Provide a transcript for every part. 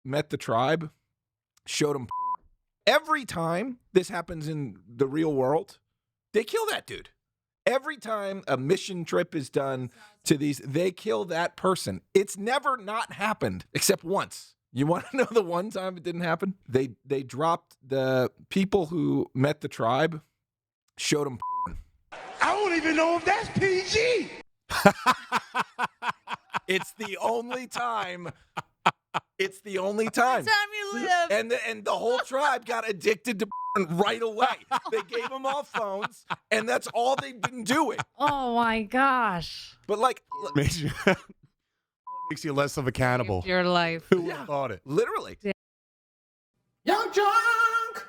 Met the Tribe showed him. Every time this happens in the real world, they kill that dude. Every time a mission trip is done to these, they kill that person. It's never not happened except once. You want to know the one time it didn't happen? They dropped the people who met the tribe, showed them. I don't even know if that's PG. It's the only time. It's the only time. you live. And the whole tribe got addicted to right away. They gave them all phones, and that's all they've been doing. Oh my gosh. But like, Makes you less of a cannibal. Your life. Who would have thought it? literally. Young drunk.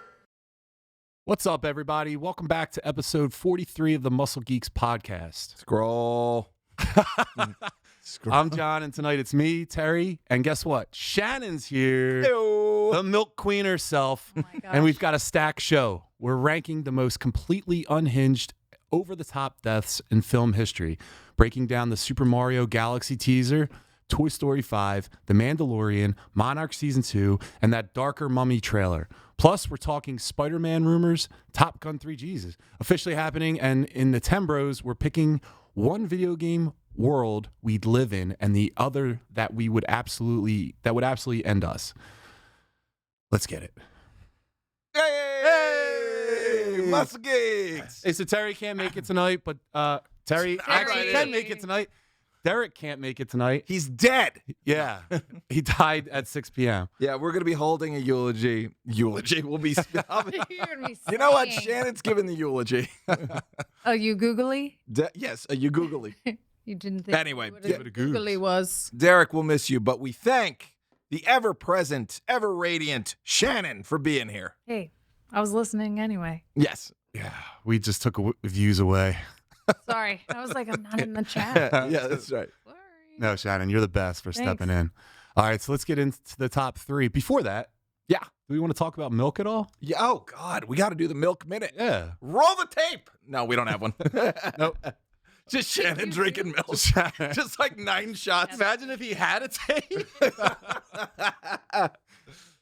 What's up, everybody? Welcome back to episode 43 of the Muscle Geeks podcast. Scroll. I'm John, and tonight it's me, Terry, and guess what? Shannon's here. Ew. The milk queen herself. Oh my gosh. And we've got a stacked show. We're ranking the most completely unhinged, over-the-top deaths in film history, breaking down the Super Mario Galaxy teaser, Toy Story 5, The Mandalorian, Monarch Season 2, and that darker Mummy trailer. Plus, we're talking Spider-Man rumors, Top Gun 3 Jesus, officially happening, and in the Tembros, we're picking one video game world we'd live in and the other that would absolutely end us. Let's get it. Hey! Muscle Geeks. Hey, so Terry can't make it tonight, but Terry actually can make it tonight. Derek can't make it tonight. He's dead. Yeah. He died at 6 p.m. Yeah, we're going to be holding a eulogy. Eulogy will be. You're gonna be You know what? saying. Shannon's giving the eulogy. Oh, you googly? Yes, you googly. You didn't think Anyway, what give a it a goose. googly was. Derek will miss you, but we thank the ever-present, ever-radiant Shannon for being here. Hey, I was listening anyway. Yes. Yeah. We just took views away. Sorry. I was like, I'm not in the chat. Yeah, that's right. Sorry. No, Shannon, you're the best for Thanks. stepping in. All right, so let's get into the top three. Before that, Yeah. do we want to talk about milk at all? Yeah. Oh, God. We got to do the milk minute. Yeah. Roll the tape. No, we don't have one. Nope. Just Shannon drinking milk. Just like 9 shots. Imagine if he had a tape.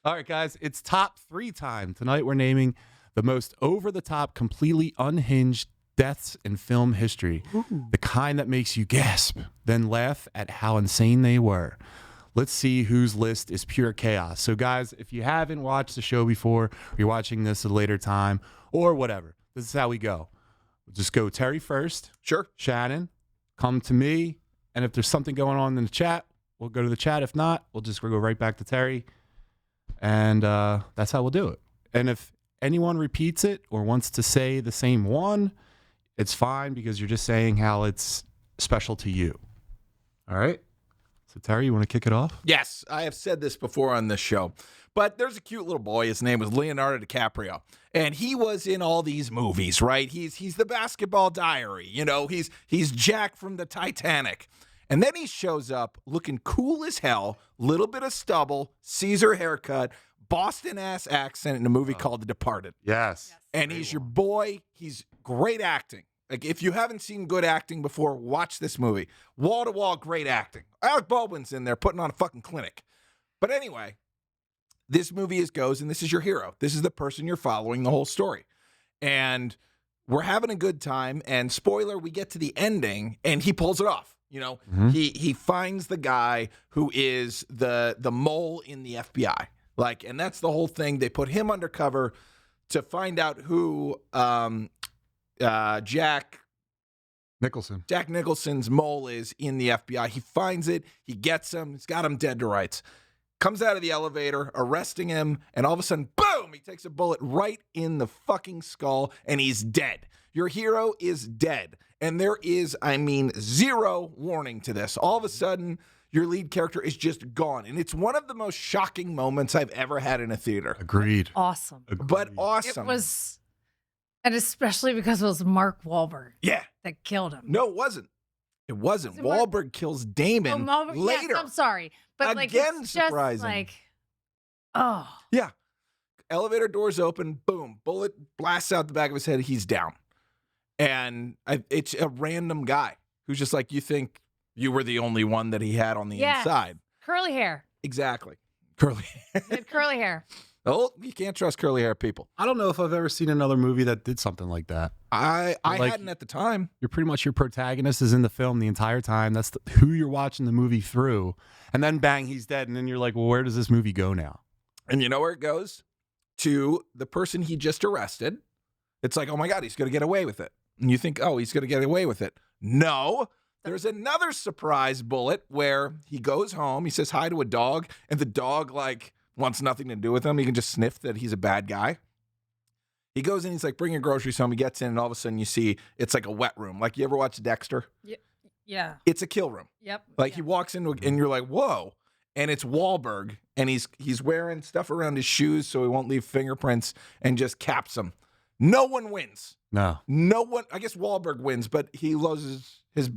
All right, guys, it's top 3 time. Tonight we're naming the most over-the-top, completely unhinged deaths in film history. The kind that makes you gasp, then laugh at how insane they were. Let's see whose list is pure chaos. So, guys, if you haven't watched the show before, or you're watching this at a later time, or whatever, this is how we go. We'll just go Terry first. Sure. Shannon, come to me. And if there's something going on in the chat, we'll go to the chat. If not, we'll go right back to Terry. And that's how we'll do it. And if anyone repeats it or wants to say the same one, it's fine because you're just saying how it's special to you. All right? So, Terry, you want to kick it off? Yes, I have said this before on this show, but there's a cute little boy. His name was Leonardo DiCaprio, and he was in all these movies, right? He's the Basketball Diary, you know. He's Jack from the Titanic, and then he shows up looking cool as hell, little bit of stubble, Caesar haircut, Boston ass accent in a movie called The Departed, Yes. and he's your boy. He's great acting. Like, if you haven't seen good acting before, watch this movie. Wall-to-wall great acting. Alec Baldwin's in there putting on a fucking clinic. But anyway, this movie goes, and this is your hero. This is the person you're following the whole story. And we're having a good time, and spoiler, we get to the ending, and he pulls it off. You know, he finds the guy who is the mole in the FBI. Like, and that's the whole thing. They put him undercover to find out who Jack Nicholson's mole is in the FBI. He finds it. He gets him. He's got him dead to rights. Comes out of the elevator, arresting him, and all of a sudden, boom, he takes a bullet right in the fucking skull, and he's dead. Your hero is dead. And there is, zero warning to this. All of a sudden, your lead character is just gone. And it's one of the most shocking moments I've ever had in a theater. Agreed. Awesome. But awesome. It was, and especially because it was Mark Wahlberg Yeah. that killed him. No, it wasn't. It wasn't. Was it Mark- Wahlberg kills Damon Wahlberg- later. Yes, I'm sorry. But like, Again, it's just surprising. like, oh. Yeah. Elevator doors open, boom, bullet blasts out the back of his head, he's down. And it's a random guy who's just like, you think you were the only one that he had on the Yes. inside. Curly hair. Exactly. Curly. He had curly hair. Oh, you can't trust curly hair people. I don't know if I've ever seen another movie that did something like that. I Like- hadn't at the time. You're pretty much your protagonist is in the film the entire time. That's who you're watching the movie through. And then bang, he's dead. And then you're like, well, where does this movie go now? And you know where it goes? To the person he just arrested. It's like, oh my God, he's going to get away with it. And you think, oh, he's going to get away with it. No. There's another surprise bullet where he goes home. He says hi to a dog. And the dog, like, wants nothing to do with him. He can just sniff that he's a bad guy. He goes in, he's like, bring your groceries home. He gets in, and all of a sudden you see it's like a wet room. Like, you ever watch Dexter? Yeah. It's a kill room. Yep. Like, yeah. he walks in, and you're like, whoa. And it's Wahlberg, and he's wearing stuff around his shoes so he won't leave fingerprints, and just caps him. No one wins. No. No one. I guess Wahlberg wins, but he loses his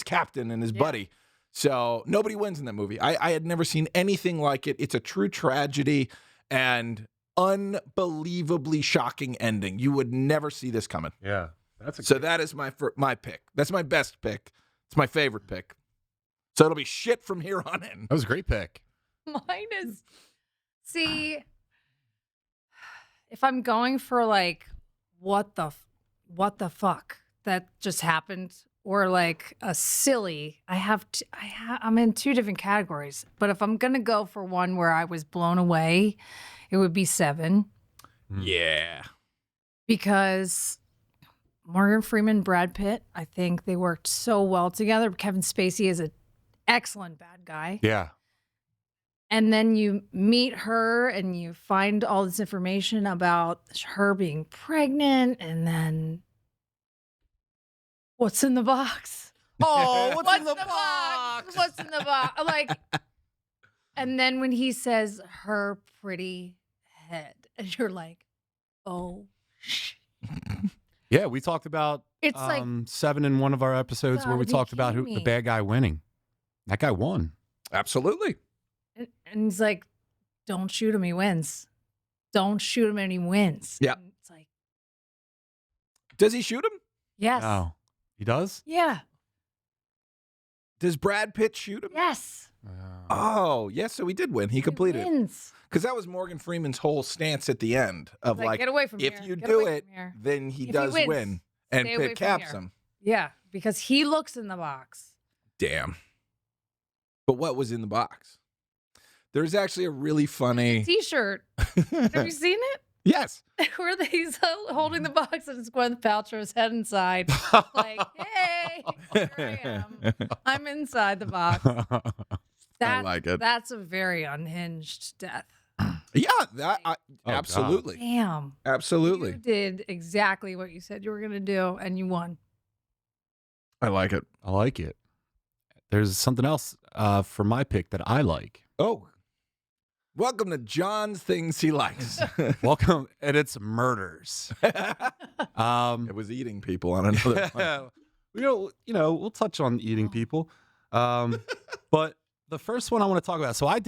captain and his buddy. So nobody wins in that movie. I had never seen anything like it. It's a true tragedy and unbelievably shocking ending. You would never see this coming. Yeah. That's So that is my pick. That's my best pick. It's my favorite pick. So it'll be shit from here on in. That was a great pick. Mine is. See, if I'm going for like, what the fuck that just happened, or like a silly, I'm in two different categories. But if I'm gonna go for one where I was blown away, it would be 7. Yeah. Because Morgan Freeman, Brad Pitt, I think they worked so well together. Kevin Spacey is an excellent bad guy. Yeah. And then you meet her and you find all this information about her being pregnant, and then what's in the box? Oh, What's in the box? What's in the box? Like, and then when he says her pretty head, and you're like, oh, shit. Yeah, we talked about It's like, 7 in one of our episodes where we gotta be talked about kidding the me. bad guy winning. That guy won. Absolutely. and he's like, don't shoot him, he wins. Don't shoot him, and he wins. Yeah. And it's like, Does he shoot him? yes. Oh, he does? Yeah. Does Brad Pitt shoot him? Yes. Oh, yes. So he did win. He completed it. Wins. Because that was Morgan Freeman's whole stance at the end of Like, like, get away from if here. you Get do away it, from here. then he If he does wins, win. And stay away Pitt from caps here. him. Yeah, because he looks in the box. Damn. But what was in the box? There's actually a really funny. T-shirt. Have you seen it? Yes. Where he's holding the box and it's Gwyneth Paltrow's head inside. Like, hey, here I am. I'm inside the box. I like it. That's a very unhinged death. Yeah, that God. absolutely. Damn. Absolutely. You did exactly what you said you were going to do, and you won. I like it. I like it. There's something else for my pick that I like. Oh. Welcome to John's Things He Likes. Welcome, and it's murders. It was eating people on another one. We'll touch on eating people. But the first one I want to talk about. So I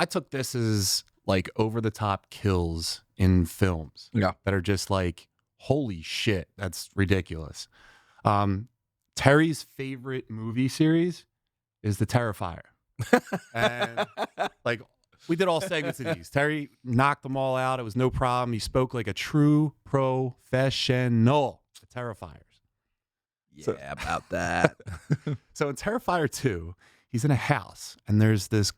took this as like over the top kills in films. Yeah. That are just like, holy shit, that's ridiculous. Terry's favorite movie series is The Terrifier. And like, we did all segments of these. Terry knocked them all out. It was no problem. He spoke like a true professional. The Terrifiers. Yeah, about that. So in Terrifier 2, he's in a house, and there's this,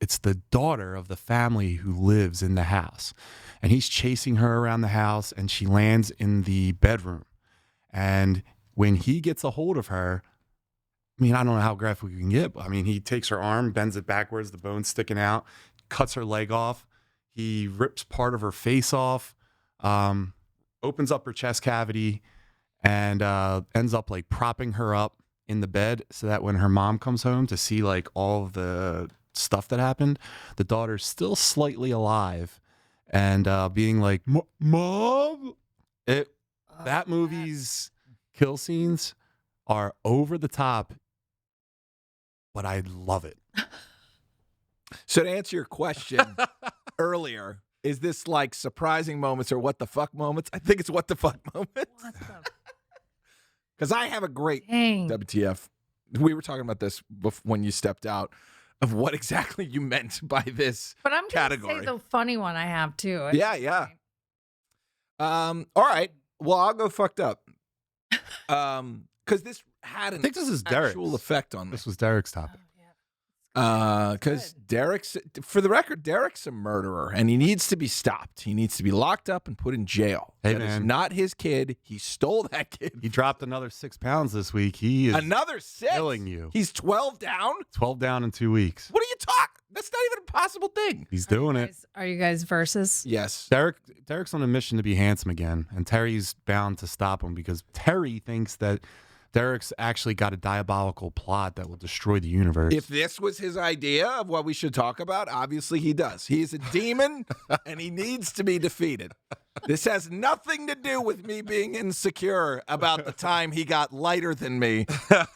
it's the daughter of the family who lives in the house. And he's chasing her around the house, and she lands in the bedroom. And when he gets a hold of her, I mean, I don't know how graphic we can get, but I mean, he takes her arm, bends it backwards, the bone's sticking out, cuts her leg off. He rips part of her face off, opens up her chest cavity, and ends up like propping her up in the bed so that when her mom comes home to see like all of the stuff that happened, the daughter's still slightly alive and being like, Mom? That movie's kill scenes are over the top, but I love it. So to answer your question earlier, is this like surprising moments or what the fuck moments? I think it's what the fuck moments. What the Because I have a great dang? WTF. We were talking about this when you stepped out. of what exactly you meant by this But I'm going to category. say the funny one I have too. Yeah. All right. Well, I'll go fucked up. Because this had an I think this is actual Derek's. effect on me. This was Derek's topic. Because Derek's, for the record, Derek's a murderer and he needs to be stopped. He needs to be locked up and put in jail. Hey, That is man. not his kid. He stole that kid. He dropped another 6 pounds this week. He is Another 6. killing you. He's 12 down. 12 down in 2 weeks. What are you talking? That's not even a possible thing. He's doing it. Are you guys versus? Yes. Derek's on a mission to be handsome again, and Terry's bound to stop him because Terry thinks that Derek's actually got a diabolical plot that will destroy the universe. If this was his idea of what we should talk about, obviously he does. He is a demon and he needs to be defeated. This has nothing to do with me being insecure about the time he got lighter than me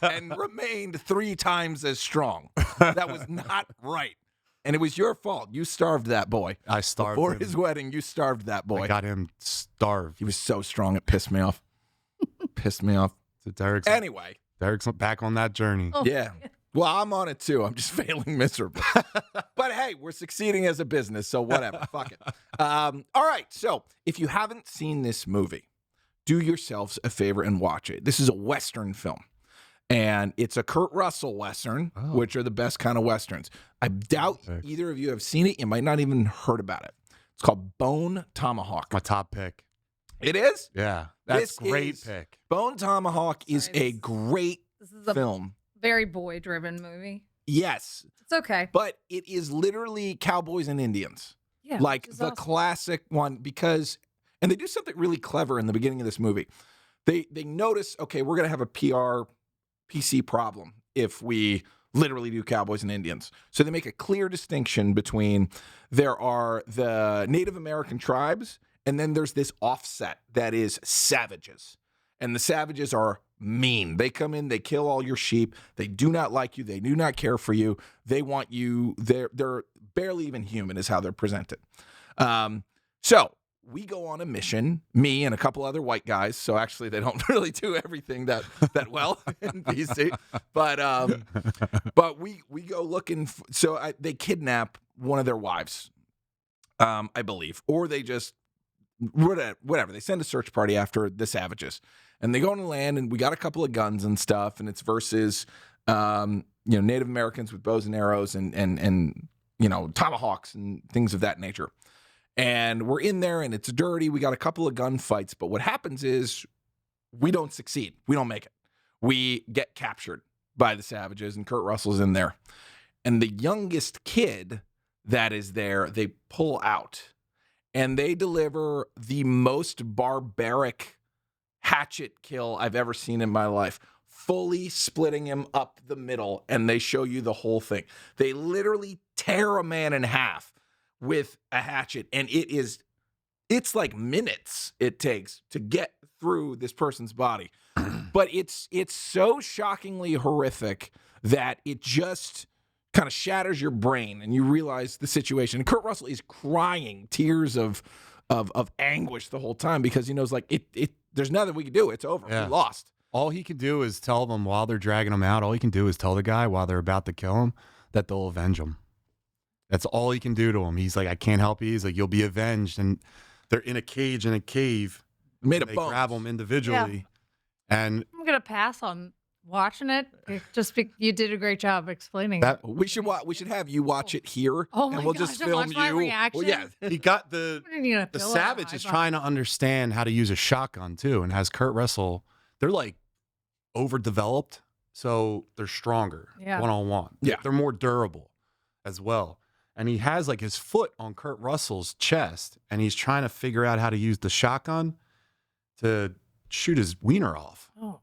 and remained 3 times as strong. That was not right. And it was your fault. You starved that boy. I starved Before him. his wedding, you starved that boy. I got him starved. He was so strong, it pissed me off. Pissed me off. So Derek's back on that journey. Oh, Yeah. Well, I'm on it too. I'm just failing miserably. But hey, we're succeeding as a business, so whatever. Fuck it. All right. So if you haven't seen this movie, do yourselves a favor and watch it. This is a Western film. And it's a Kurt Russell Western, which are the best kind of Westerns. I doubt either of you have seen it. You might not even heard about it. It's called Bone Tomahawk. My top pick. It is? Yeah. That's This great is- pick. Bone Tomahawk is a great This is a film. very boy-driven movie. Yes. It's okay. But it is literally cowboys and Indians. Yeah, Like which is the awesome. classic one because, and they do something really clever in the beginning of this movie. They notice, okay, we're going to have a PC problem if we literally do cowboys and Indians. So they make a clear distinction between there are the Native American tribes and then there's this offset that is savages. And the savages are mean. They come in, they kill all your sheep. They do not like you. They do not care for you. They want you. They're barely even human is how they're presented. So we go on a mission, me and a couple other white guys. So actually they don't really do everything that well in BC. But we go looking. They kidnap one of their wives, I believe, or they just whatever. They send a search party after the savages. And they go on the land, and we got a couple of guns and stuff, and it's versus, Native Americans with bows and arrows and tomahawks and things of that nature. And we're in there, and it's dirty. We got a couple of gunfights, but what happens is we don't succeed. We don't make it. We get captured by the savages, and Kurt Russell's in there. And the youngest kid that is there, they pull out, and they deliver the most barbaric hatchet kill I've ever seen in my life, fully splitting him up the middle, and they show you the whole thing. They literally tear a man in half with a hatchet, and it's like minutes it takes to get through this person's body. But it's so shockingly horrific that it just kind of shatters your brain, and you realize the situation. And Kurt Russell is crying tears of anguish the whole time because he knows, like, there's nothing we can do. It's over. Yeah. We lost. All he can do is tell them while they're dragging him out. All he can do is tell the guy while they're about to kill him that they'll avenge him. That's all he can do to him. He's like, I can't help you. He's like, you'll be avenged. And they're in a cage in a cave. Made of They bones. grab him individually. And I'm gonna pass on watching it. You did a great job explaining that it. We should have you watch it here, Oh my and we'll gosh, just and film watch my you. reaction? Well, yeah, he got the I need a pillow on savage my is butt. trying to understand how to use a shotgun too, and has Kurt Russell. They're like overdeveloped, so they're stronger Yeah. one-on-one. Yeah. They're more durable as well. And he has like his foot on Kurt Russell's chest, and he's trying to figure out how to use the shotgun to shoot his wiener off. Oh.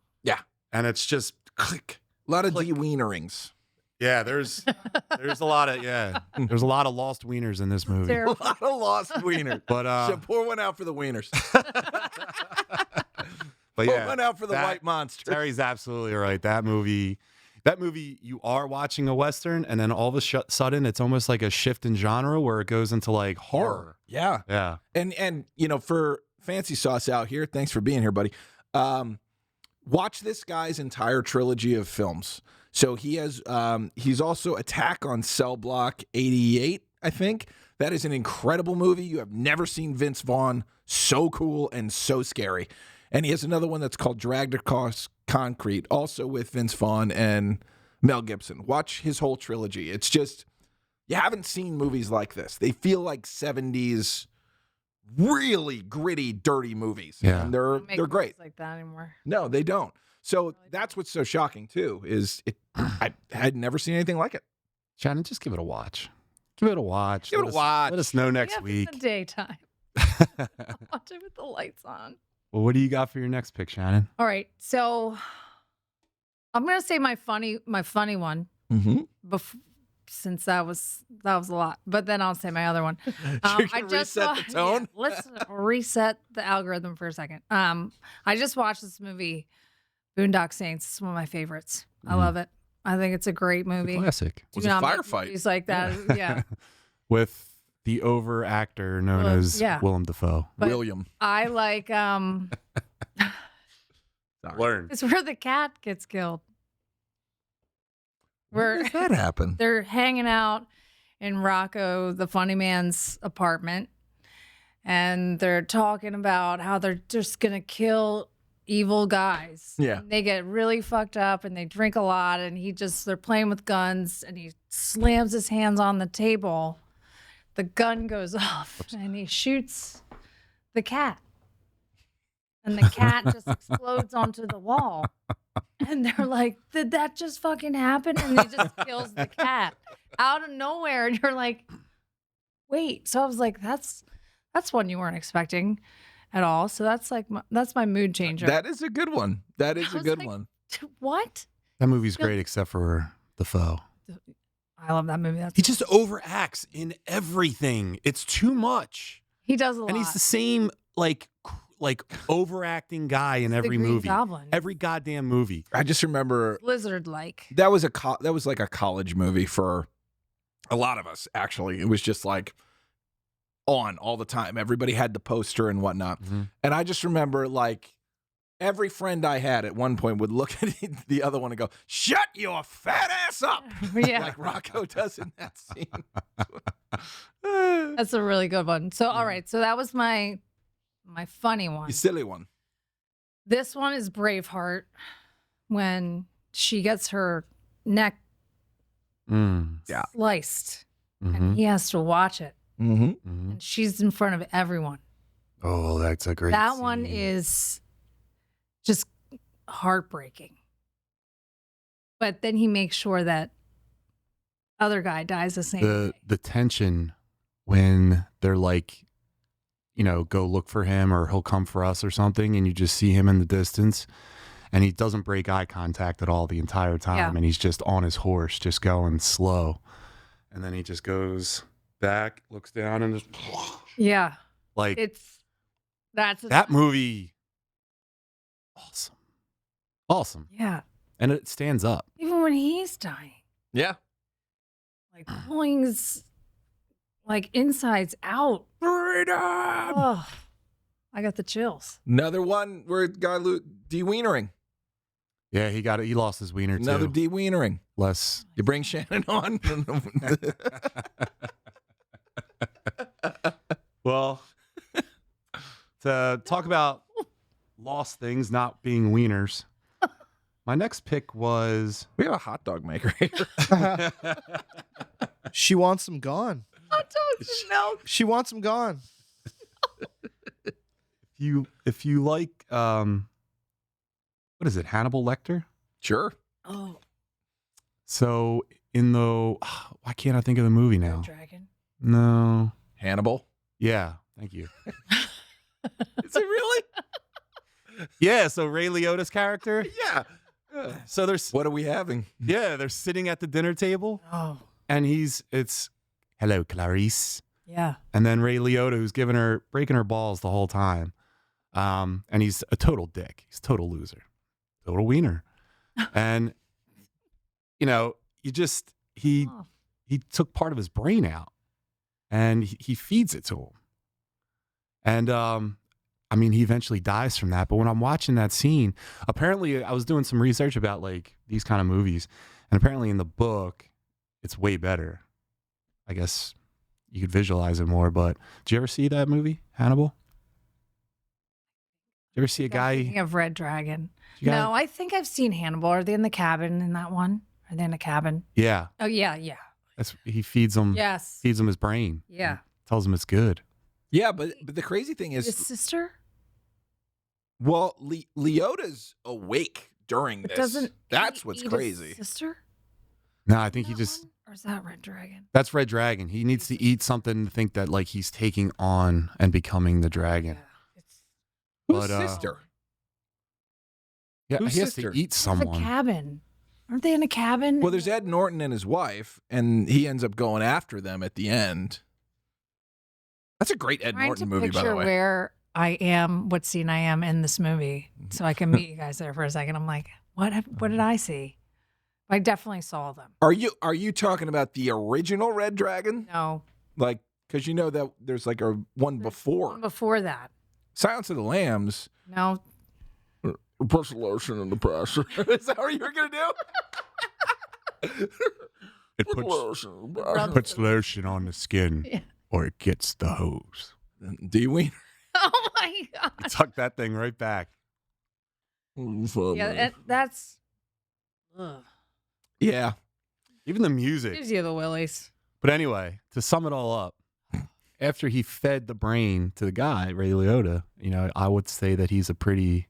And it's just click. a lot of de-wienerings. Yeah, there's a lot of there's a lot of lost wieners in this movie. A Terrible. lot of lost wieners. But So pour one out for the wieners. but Pour yeah, one out for the that- white monster. Terry's absolutely right. That movie, you are watching a Western, and then all of a sudden, it's almost like a shift in genre where it goes into like horror. Yeah. Yeah. And for Fancy Sauce out here, thanks for being here, buddy. Watch this guy's entire trilogy of films. So he has he's also Attack on Cell Block 88, I think. That is an incredible movie. You have never seen Vince Vaughn so cool and so scary. And he has another one that's called Dragged Across Concrete, also with Vince Vaughn and Mel Gibson. Watch his whole trilogy. It's just, you haven't seen movies like this. They feel like 70s, really gritty, dirty movies. Yeah. And Don't make they're great. movies like that anymore. No, they don't. So that's what's so shocking too, is I had never seen anything like it. Shannon, just give it a watch. Give it a watch. Give it a watch. Let us know next Yeah, week. it's the daytime. Watch it with the lights on. Well, what do you got for your next pick, Shannon? All right, so I'm gonna say my funny one, Mm-hmm. since that was a lot. But then I'll say my other one. You're gonna reset the tone? Yeah, let's reset the algorithm for a second. I just watched this movie, Boondock Saints. It's one of my favorites. I love it. I think it's a great movie. Classic. Was Do a not make firefight. movies like that. Yeah. With the over actor known Well, as yeah. Willem Dafoe. But William. I like Sorry. Learn. it's where the cat gets killed. When Where does that happen? they're hanging out in Rocco, the funny man's apartment, and they're talking about how they're just gonna kill evil guys. Yeah. And they get really fucked up and they drink a lot, and they're playing with guns, and he slams his hands on the table. The gun goes off and he shoots the cat. And the cat just explodes onto the wall. And they're like, did that just fucking happen? And he just kills the cat out of nowhere. And you're like, wait. So I was like, that's one you weren't expecting at all. So that's my mood changer. That is a good one. That is I a was good like, one. What? That movie's great except for Dafoe. I love that movie. He just overacts in everything. It's too much. He does a lot. And he's the same like overacting guy in every Green movie. Goblin. Every goddamn movie. I just remember Lizard-like. that was like a college movie for a lot of us. Actually, it was just like on all the time. Everybody had the poster and whatnot. Mhm. And I just remember like every friend I had at one point would look at the other one and go, "Shut your fat ass up," Yeah. like Rocco does in that scene. That's a really good one. So, all right. So that was my funny one. You silly one. This one is Braveheart, when she gets her neck Yeah. sliced Mm-hmm. and he has to watch it. Mm-hmm. Mm-hmm. And she's in front of everyone. Oh, that's a great That one scene. is just heartbreaking. But then he makes sure that other guy dies the same way. the tension when they're like, go look for him or he'll come for us or something, and you just see him in the distance and he doesn't break eye contact at all the entire time. Yeah. And he's just on his horse, just going slow. And then he just goes back, looks down, and just Yeah. like That's that movie. Awesome. Yeah. And it stands up. Even when he's dying, Yeah. like pulling his like insides out. Freedom. Oh, I got the chills. Another one where it got de-wienering. Yeah, he got it. He lost his wiener Another too. de-wienering. Less. You bring Shannon on. Well, to talk about lost things not being wieners, my next pick was We have a hot dog maker here. She wants them gone. Hot dogs and milk. She wants them gone. if you like what is it, Hannibal Lecter? Sure. Oh, So in the why can't I think of the movie Red now? Dragon. No. Hannibal. Yeah, thank you. Is it really? Yeah, so Ray Liotta's character. Yeah. So there's What are we having? they're sitting at the dinner table Oh, and it's hello Clarice. yeah. And then Ray Liotta, who's breaking her balls the whole time. And he's a total dick. He's a total loser. Total wiener. And, he Oh. took part of his brain out and he feeds it to him. And, he eventually dies from that. But when I'm watching that scene, apparently I was doing some research about like these kind of movies. And apparently in the book, it's way better. I guess you could visualize it more. But did you ever see that movie, Hannibal? Did you ever see a I'm guy? thinking of Red Dragon. You got- No, I think I've seen Hannibal. Are they in the cabin in that one? Are they in a cabin? Yeah, Oh yeah, yeah. he feeds him. Yes. Feeds him his brain. Yeah. Tells him it's good. Yeah, but the crazy thing His is, sister? well, Leota's awake during But this. doesn't That's he what's eat his crazy. sister? No, I think he That just. one? Or is that Red Dragon? That's Red Dragon. He needs to eat something to think that like he's taking on and becoming the dragon. It's Whose But, sister? Yeah, Whose he has sister? to eat a someone. cabin. Aren't they in a cabin? Well, there's Ed Norton and his wife, and he ends up going after them at the end. That's a great Ed trying Norton to movie, by picture the way. where I am, what scene I am in this movie, so I can meet you guys there for a second. I'm like, what did I see? I definitely saw them. Are you talking about the original Red Dragon? No, Like, because you know that there's like a one before one before that. Silence of the Lambs. No, Put some lotion in the press. Is that what you were gonna do? It Put puts, lotion in the Rub- press. puts lotion on the skin, Yeah. or it gets the hose. Do you ween? oh my god. You tuck that thing right back. Yeah, that's ugh. Yeah. Even the music. Gives you the willies. But anyway, to sum it all up, after he fed the brain to the guy, Ray Liotta, I would say that he's a pretty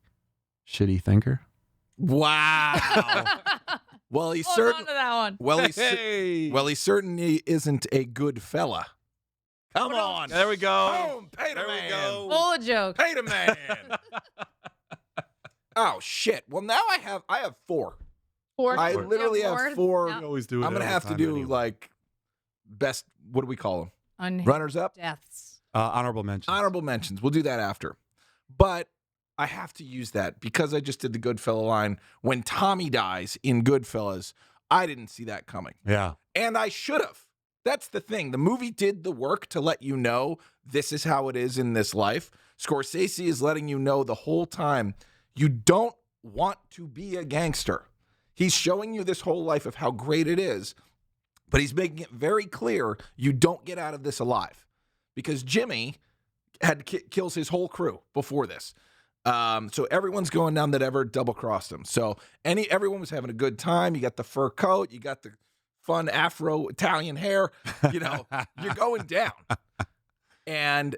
shitty thinker. Wow. Well, he's Hold certain. on to that one. Well, he certainly isn't a good fella. Come on. There we go. Boom. Pay the There we man. go. Full of jokes. Pay the man. Oh shit. Well, now I have four. Four. I You literally have four. No. We always do it. I'm gonna every have to time do anyway. like best. What do we call them? Unhinged Runners up. deaths. Honorable mention. Honorable mentions. We'll do that after. But I have to use that because I just did the Goodfella line. When Tommy dies in Goodfellas, I didn't see that coming. Yeah. And I should have. That's the thing. The movie did the work to let you know this is how it is in this life. Scorsese is letting you know the whole time you don't want to be a gangster. He's showing you this whole life of how great it is, but he's making it very clear you don't get out of this alive because Jimmy had kills his whole crew before this. So everyone's going down that ever double-crossed him. So everyone was having a good time. You got the fur coat. You got the fun Afro-Italian hair. You're going down. And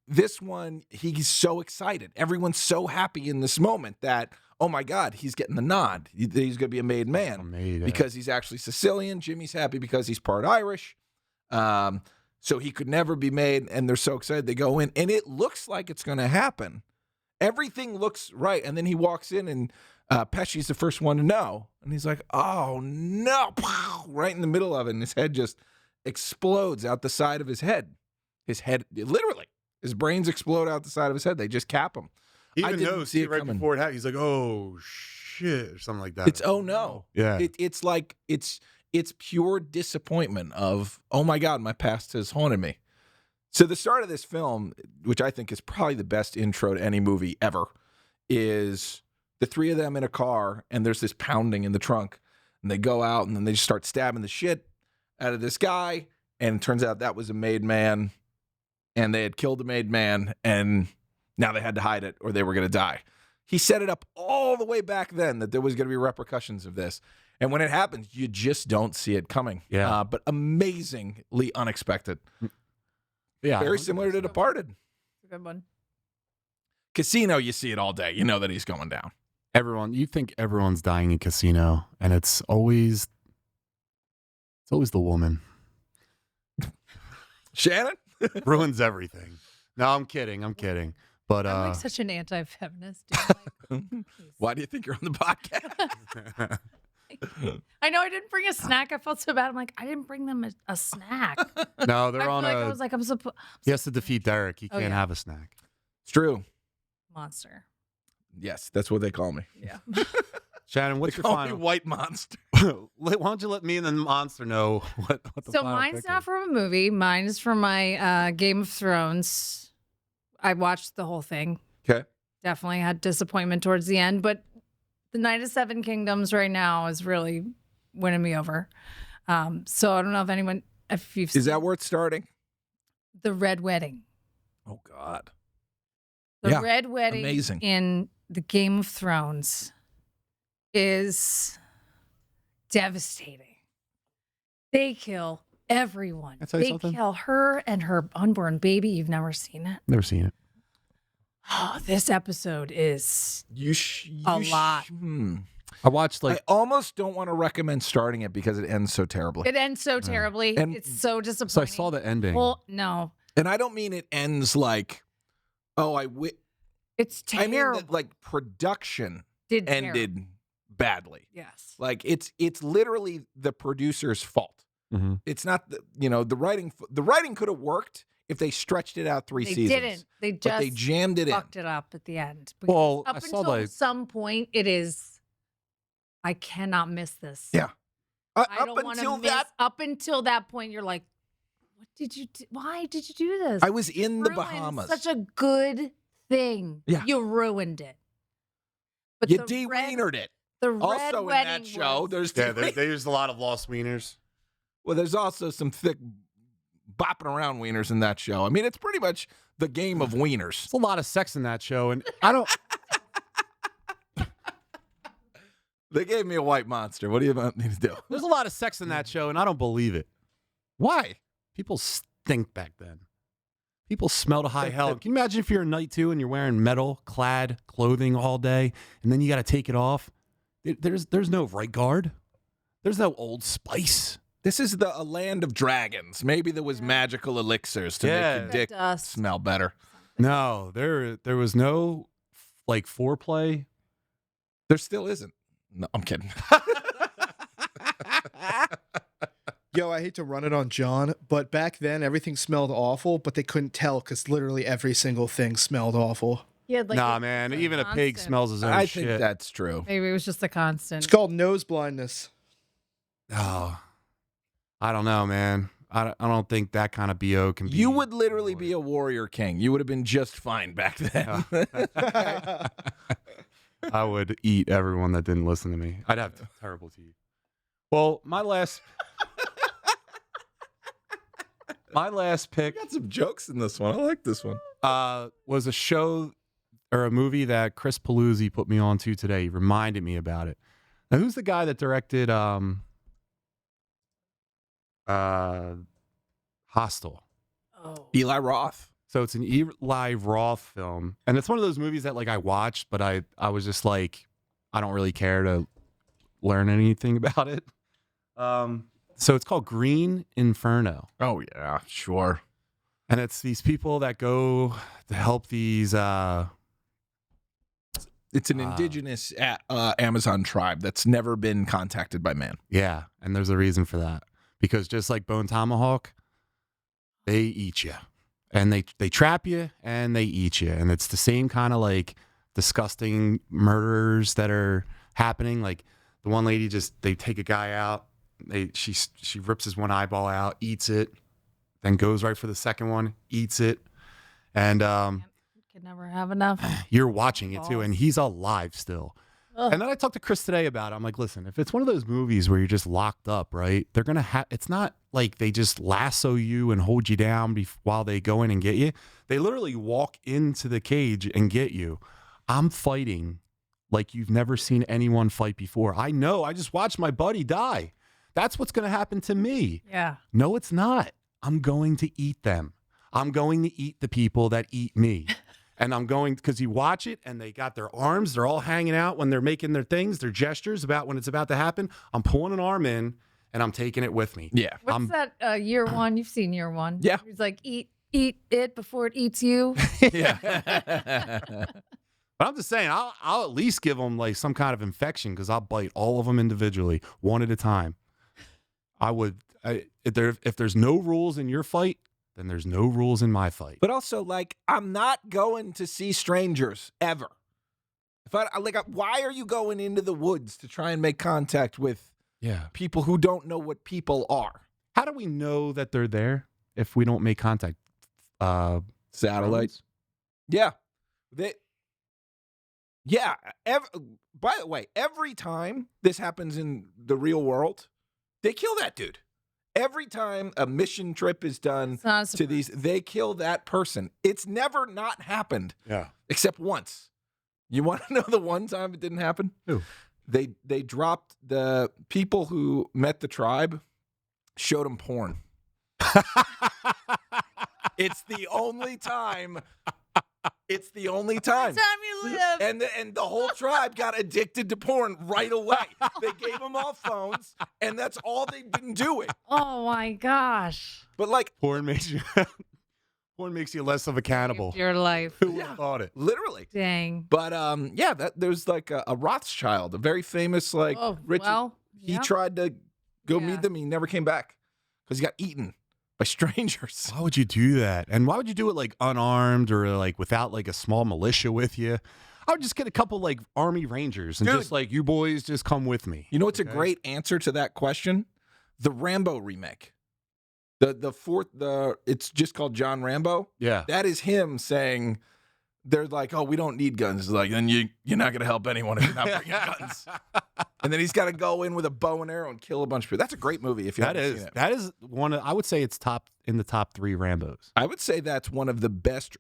this one, he's so excited. Everyone's so happy in this moment that, oh my God, he's getting the nod. He's going to be a made man because he's actually Sicilian. Jimmy's happy because he's part Irish. So he could never be made. And they're so excited. They go in and it looks like it's going to happen. Everything looks right. And then he walks in and Pesci's the first one to know. And he's like, oh no, right in the middle of it. And his head just explodes out the side of his head. His head, literally, his brains explode out the side of his head. They just cap him. He I even didn't knows see it right coming. before it happened. He's like, oh shit, or something like that. It's oh no. Yeah. It's like it's pure disappointment of, oh my God, my past has haunted me. So the start of this film, which I think is probably the best intro to any movie ever, is the three of them in a car and there's this pounding in the trunk and they go out and then they just start stabbing the shit out of this guy. And it turns out that was a made man and they had killed a made man and now they had to hide it or they were going to die. He set it up all the way back then that there was going to be repercussions of this. And when it happens, you just don't see it coming. Yeah. But amazingly unexpected. Yeah. Very similar to Departed. It's a good one. Casino, you see it all day. You know that he's going down. You think everyone's dying in Casino, and it's always the woman. Shannon? Ruins everything. No, I'm kidding. But I'm like such an anti-feminist. Dude. Like, Why do you think you're on the podcast? I know I didn't bring a snack. I felt so bad. I'm like, I didn't bring them a snack. no, they're I feel on like a. I was like, I'm supposed He has to defeat Derek. He Oh, can't yeah. have a snack. It's true. monster. Yes, that's what they call me. Yeah. Shannon, They what's your call me final? White Monster. Why don't you let me and the monster know what the So final mine's pick not is? from a movie. Mine is from my Game of Thrones. I watched the whole thing. Okay. Definitely had disappointment towards the end, but the Night of Seven Kingdoms right now is really winning me over. So I don't know if you've Is seen that worth starting? The Red Wedding. Oh God. The Yeah, Red Wedding amazing. in the Game of Thrones is devastating. They kill everyone. Can I tell you They something? kill her and her unborn baby. You've never seen it? Never seen it. Oh, this episode is a lot. I watched I almost don't want to recommend starting it because it ends so terribly. It ends so terribly. And it's so disappointing. So I saw the ending. Well, no, And I don't mean it ends like, oh, it's I mean terrible. that, like, production Did ended terrible. badly. Yes. Like it's literally the producer's fault. Mhm. It's not the writing. The writing could have worked if they stretched it out 3 They seasons. didn't. They But just they jammed it in. fucked it up at the end. Because Well, up I saw until like some point, it is. I cannot miss this. Yeah. I Up don't want to until miss. that, Up until that point, you're like, "What did you do? Why did you do this?" I was in the Ruined Bahamas. Such a good thing. Yeah. You ruined it. But You the de-wienered it. The Red Also in Wedding that show, was- there's they used a lot of lost wieners. well, there's also some thick bopping around wieners in that show. I mean, it's pretty much the game of wieners. There's a lot of sex in that show, and I don't. They gave me a white monster. What do you want me to do? There's a lot of sex in that show, and I don't believe it. Why? People stink back then. People smell to high hell. Can you imagine if you're a night two and you're wearing metal-clad clothing all day, and then you got to take it off? There's no right guard. There's no Old Spice. This is a land of dragons. Maybe there was magical elixirs to Yeah. make your The dick dust. smell better. No, there was no like foreplay. There still isn't. No, I'm kidding. Yo, I hate to run it on John, but back then everything smelled awful, but they couldn't tell because literally every single thing smelled awful. He had, like, Nah, a- man. a Even a pig constant. smells his own I shit. think that's true. Maybe it was just a constant. It's called nose blindness. Oh, I don't know, man. I don't think that kind of BO can be. You would literally be a warrior king. You would have been just fine back then. I would eat everyone that didn't listen to me. I'd have terrible teeth. Well, my last pick Got some jokes in this one. I like this one. was a show or a movie that Chris Paluzzi put me on to today. He reminded me about it. Now, who's the guy that directed Hostel? Oh. Eli Roth. So it's an Eli Roth film, and it's one of those movies that like I watched, but I was just like, I don't really care to learn anything about it. So it's called Green Inferno, Oh, yeah, sure. and it's these people that go to help these. It's an indigenous Amazon tribe that's never been contacted by man. Yeah, and there's a reason for that because just like Bone Tomahawk, they eat you, and they trap you and they eat you, and it's the same kind of like disgusting murders that are happening. Like the one lady they take a guy out, she rips his one eyeball out, eats it, then goes right for the second one, eats it, and Could never have enough. you're watching it too, and he's alive still. Ugh. And then I talked to Chris today about it. I'm like, listen, if it's one of those movies where you're just locked up, right? They're going to have, it's not like they just lasso you and hold you down while they go in and get you. They literally walk into the cage and get you. I'm fighting like you've never seen anyone fight before. I know. I just watched my buddy die. That's what's going to happen to me. Yeah. No, it's not. I'm going to eat them. I'm going to eat the people that eat me. And I'm going, because you watch it and they got their arms, they're all hanging out when they're making their things, their gestures about when it's about to happen. I'm pulling an arm in and I'm taking it with me. Yeah. What's that? Year one. You've seen year one. Yeah. He's like, eat it before it eats you. Yeah. But I'm just saying, I'll at least give them like some kind of infection because I'll bite all of them individually, one at a time. I would, if there's no rules in your fight, then there's no rules in my fight. But also, like, I'm not going to see strangers ever. Why are you going into the woods to try and make contact with Yeah. people who don't know what people are? How do we know that they're there if we don't make contact? Satellites. Yeah. Yeah. By the way, every time this happens in the real world, they kill that dude. Every time a mission trip is done It's not a to these, they kill that person. It's never not happened. Yeah. Except once. You want to know the one time it didn't happen? Who? They dropped the people who met the tribe, showed them porn. It's the only time. It's the only time. Time you live. And the whole tribe got addicted to porn right away. They gave them all phones, and that's all they've been doing. Oh my gosh. But like Porn makes you less of a cannibal. Your life. Who would have thought it? literally. Dang. But yeah, there's like a Rothschild, a very famous like Oh, rich. well, He yeah. tried to go Yeah. meet them. He never came back because he got eaten by strangers. Why would you do that? And why would you do it like unarmed or like without like a small militia with you? I would just get a couple like Army Rangers and Dude. just like, you boys just come with me. You know what's Okay? a great answer to that question? The Rambo remake. It's just called John Rambo. Yeah. That is him saying, they're like, oh, we don't need guns. It's like, then you're not going to help anyone if you're not bringing guns. And then he's got to go in with a bow and arrow and kill a bunch of people. That's a great movie if you haven't seen it. That is one of, I would say it's in the top 3 Rambos. I would say that's one of the best.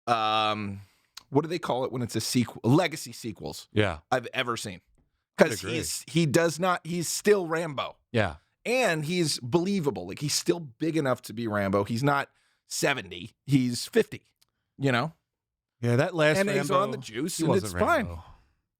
What do they call it when it's a sequel? Legacy sequels Yeah. I've ever seen. I'd Because agree. he's still Rambo. Yeah. And he's believable. Like he's still big enough to be Rambo. He's not 70. He's 50. You know? Yeah, that last And Rambo. he's on the juice, he and wasn't it's fine. Rambo.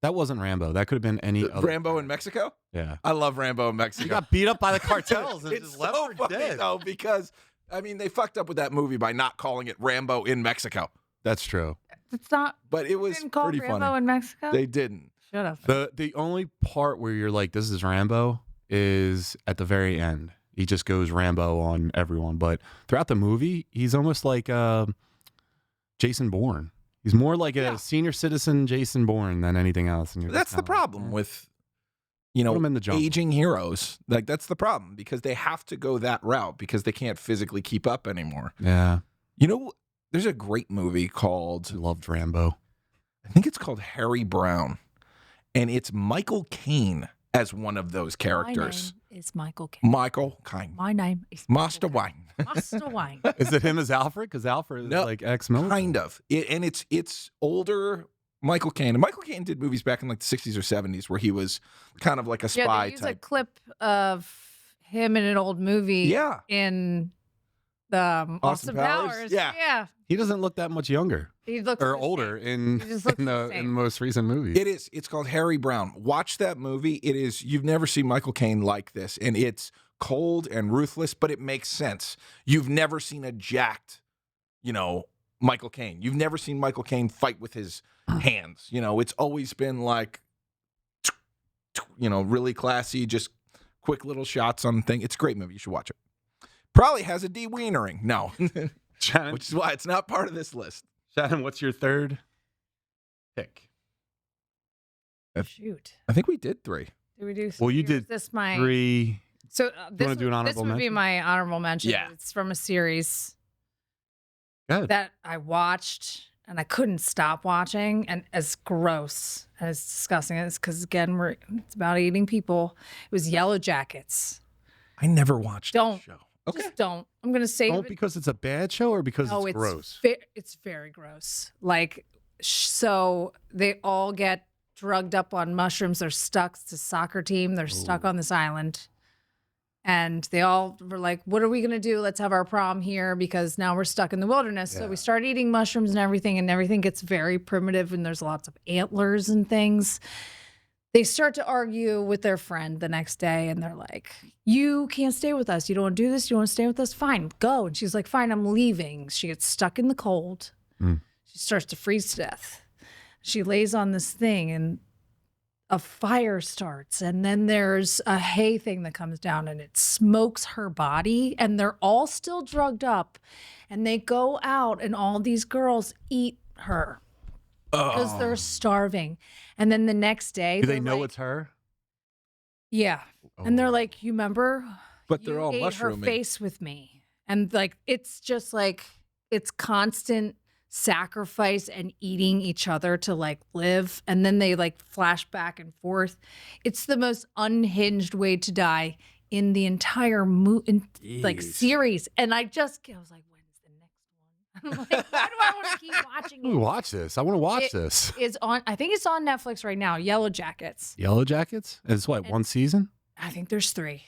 That wasn't Rambo. That could have been any other. Rambo in Mexico? Yeah. I love Rambo in Mexico. He got beat up by the cartels and It's just left so for funny, dead. though, because, I mean, they fucked up with that movie by not calling it Rambo in Mexico. That's true. It's not. But it was Didn't call pretty Rambo funny. in Mexico. They didn't. Should have. The only part where you're like, this is Rambo is at the very end. He just goes Rambo on everyone. But throughout the movie, he's almost like Jason Bourne. He's more like a senior citizen Jason Bourne than anything else. And you're That's just the kinda like, problem eh. with, Put 'em in the jungle. aging heroes. Like, that's the problem because they have to go that route because they can't physically keep up anymore. Yeah. You know, there's a great movie called, I loved Rambo. I think it's called Harry Brown, and it's Michael Caine as one of those characters. My name is Michael Caine. Michael Caine. My name is Master Michael Wine. Caine. Master Wine. Is it him as Alfred? Because Alfred is No, like ex-military. Kind of. And it's older Michael Caine. And Michael Caine did movies back in like the 60s or 70s where he was kind of like a Yeah, spy they use a type. clip of him in an old movie. Yeah. In the Austin Powers? Powers. Yeah. Yeah. He doesn't look that much younger He looks or the same. older in He just looks in the the same. most recent movie. It is. It's called Harry Brown. Watch that movie. It is. You've never seen Michael Caine like this, and it's cold and ruthless, but it makes sense. You've never seen a jacked, Michael Caine. You've never seen Michael Caine fight with his hands. It's always been like, really classy, just quick little shots on the thing. It's a great movie. You should watch it. Probably has a de-wienering. No, Shannon, which is why it's not part of this list. Shannon, what's your third pick? Shoot. I think we did 3. Did we do? Well, you 3? did Is this my 3. So this wanna do an this honorable would be mention? my honorable mention. Yeah. It's from a series Good. that I watched and I couldn't stop watching. And as gross and as disgusting as, because again, it's about eating people. It was Yellow Jackets. I never watched Don't. the show. Okay. Just don't. I'm gonna save Don't it. because it's a bad show or because No, it's gross? It's very gross. Like, so they all get drugged up on mushrooms. They're stuck. It's a soccer team. They're stuck on this island. And they all were like, what are we going to do? Let's have our prom here because now we're stuck in the wilderness. So we start eating mushrooms and everything gets very primitive and there's lots of antlers and things. They start to argue with their friend the next day and they're like, you can't stay with us. You don't want to do this. You want to stay with us? Fine, go. And she's like, fine, I'm leaving. She gets stuck in the cold. She starts to freeze to death. She lays on this thing and a fire starts. And then there's a hay thing that comes down and it smokes her body. And they're all still drugged up. And they go out and all these girls eat her because they're starving. And then the next day, Do they they're know like, it's her? Yeah. And they're like, you remember? But they're you all ate her mushrooming. face with me. And like, it's just like, it's constant sacrifice and eating each other to like live, and then they like flash back and forth. It's the most unhinged way to die in the entire series. And I was like, when's the next one? I'm like, why do I want to keep watching it? Watch this. I want to watch this. It's on. I think it's on Netflix right now. Yellow Jackets. Yellow Jackets? It's what, one season? I think there's 3.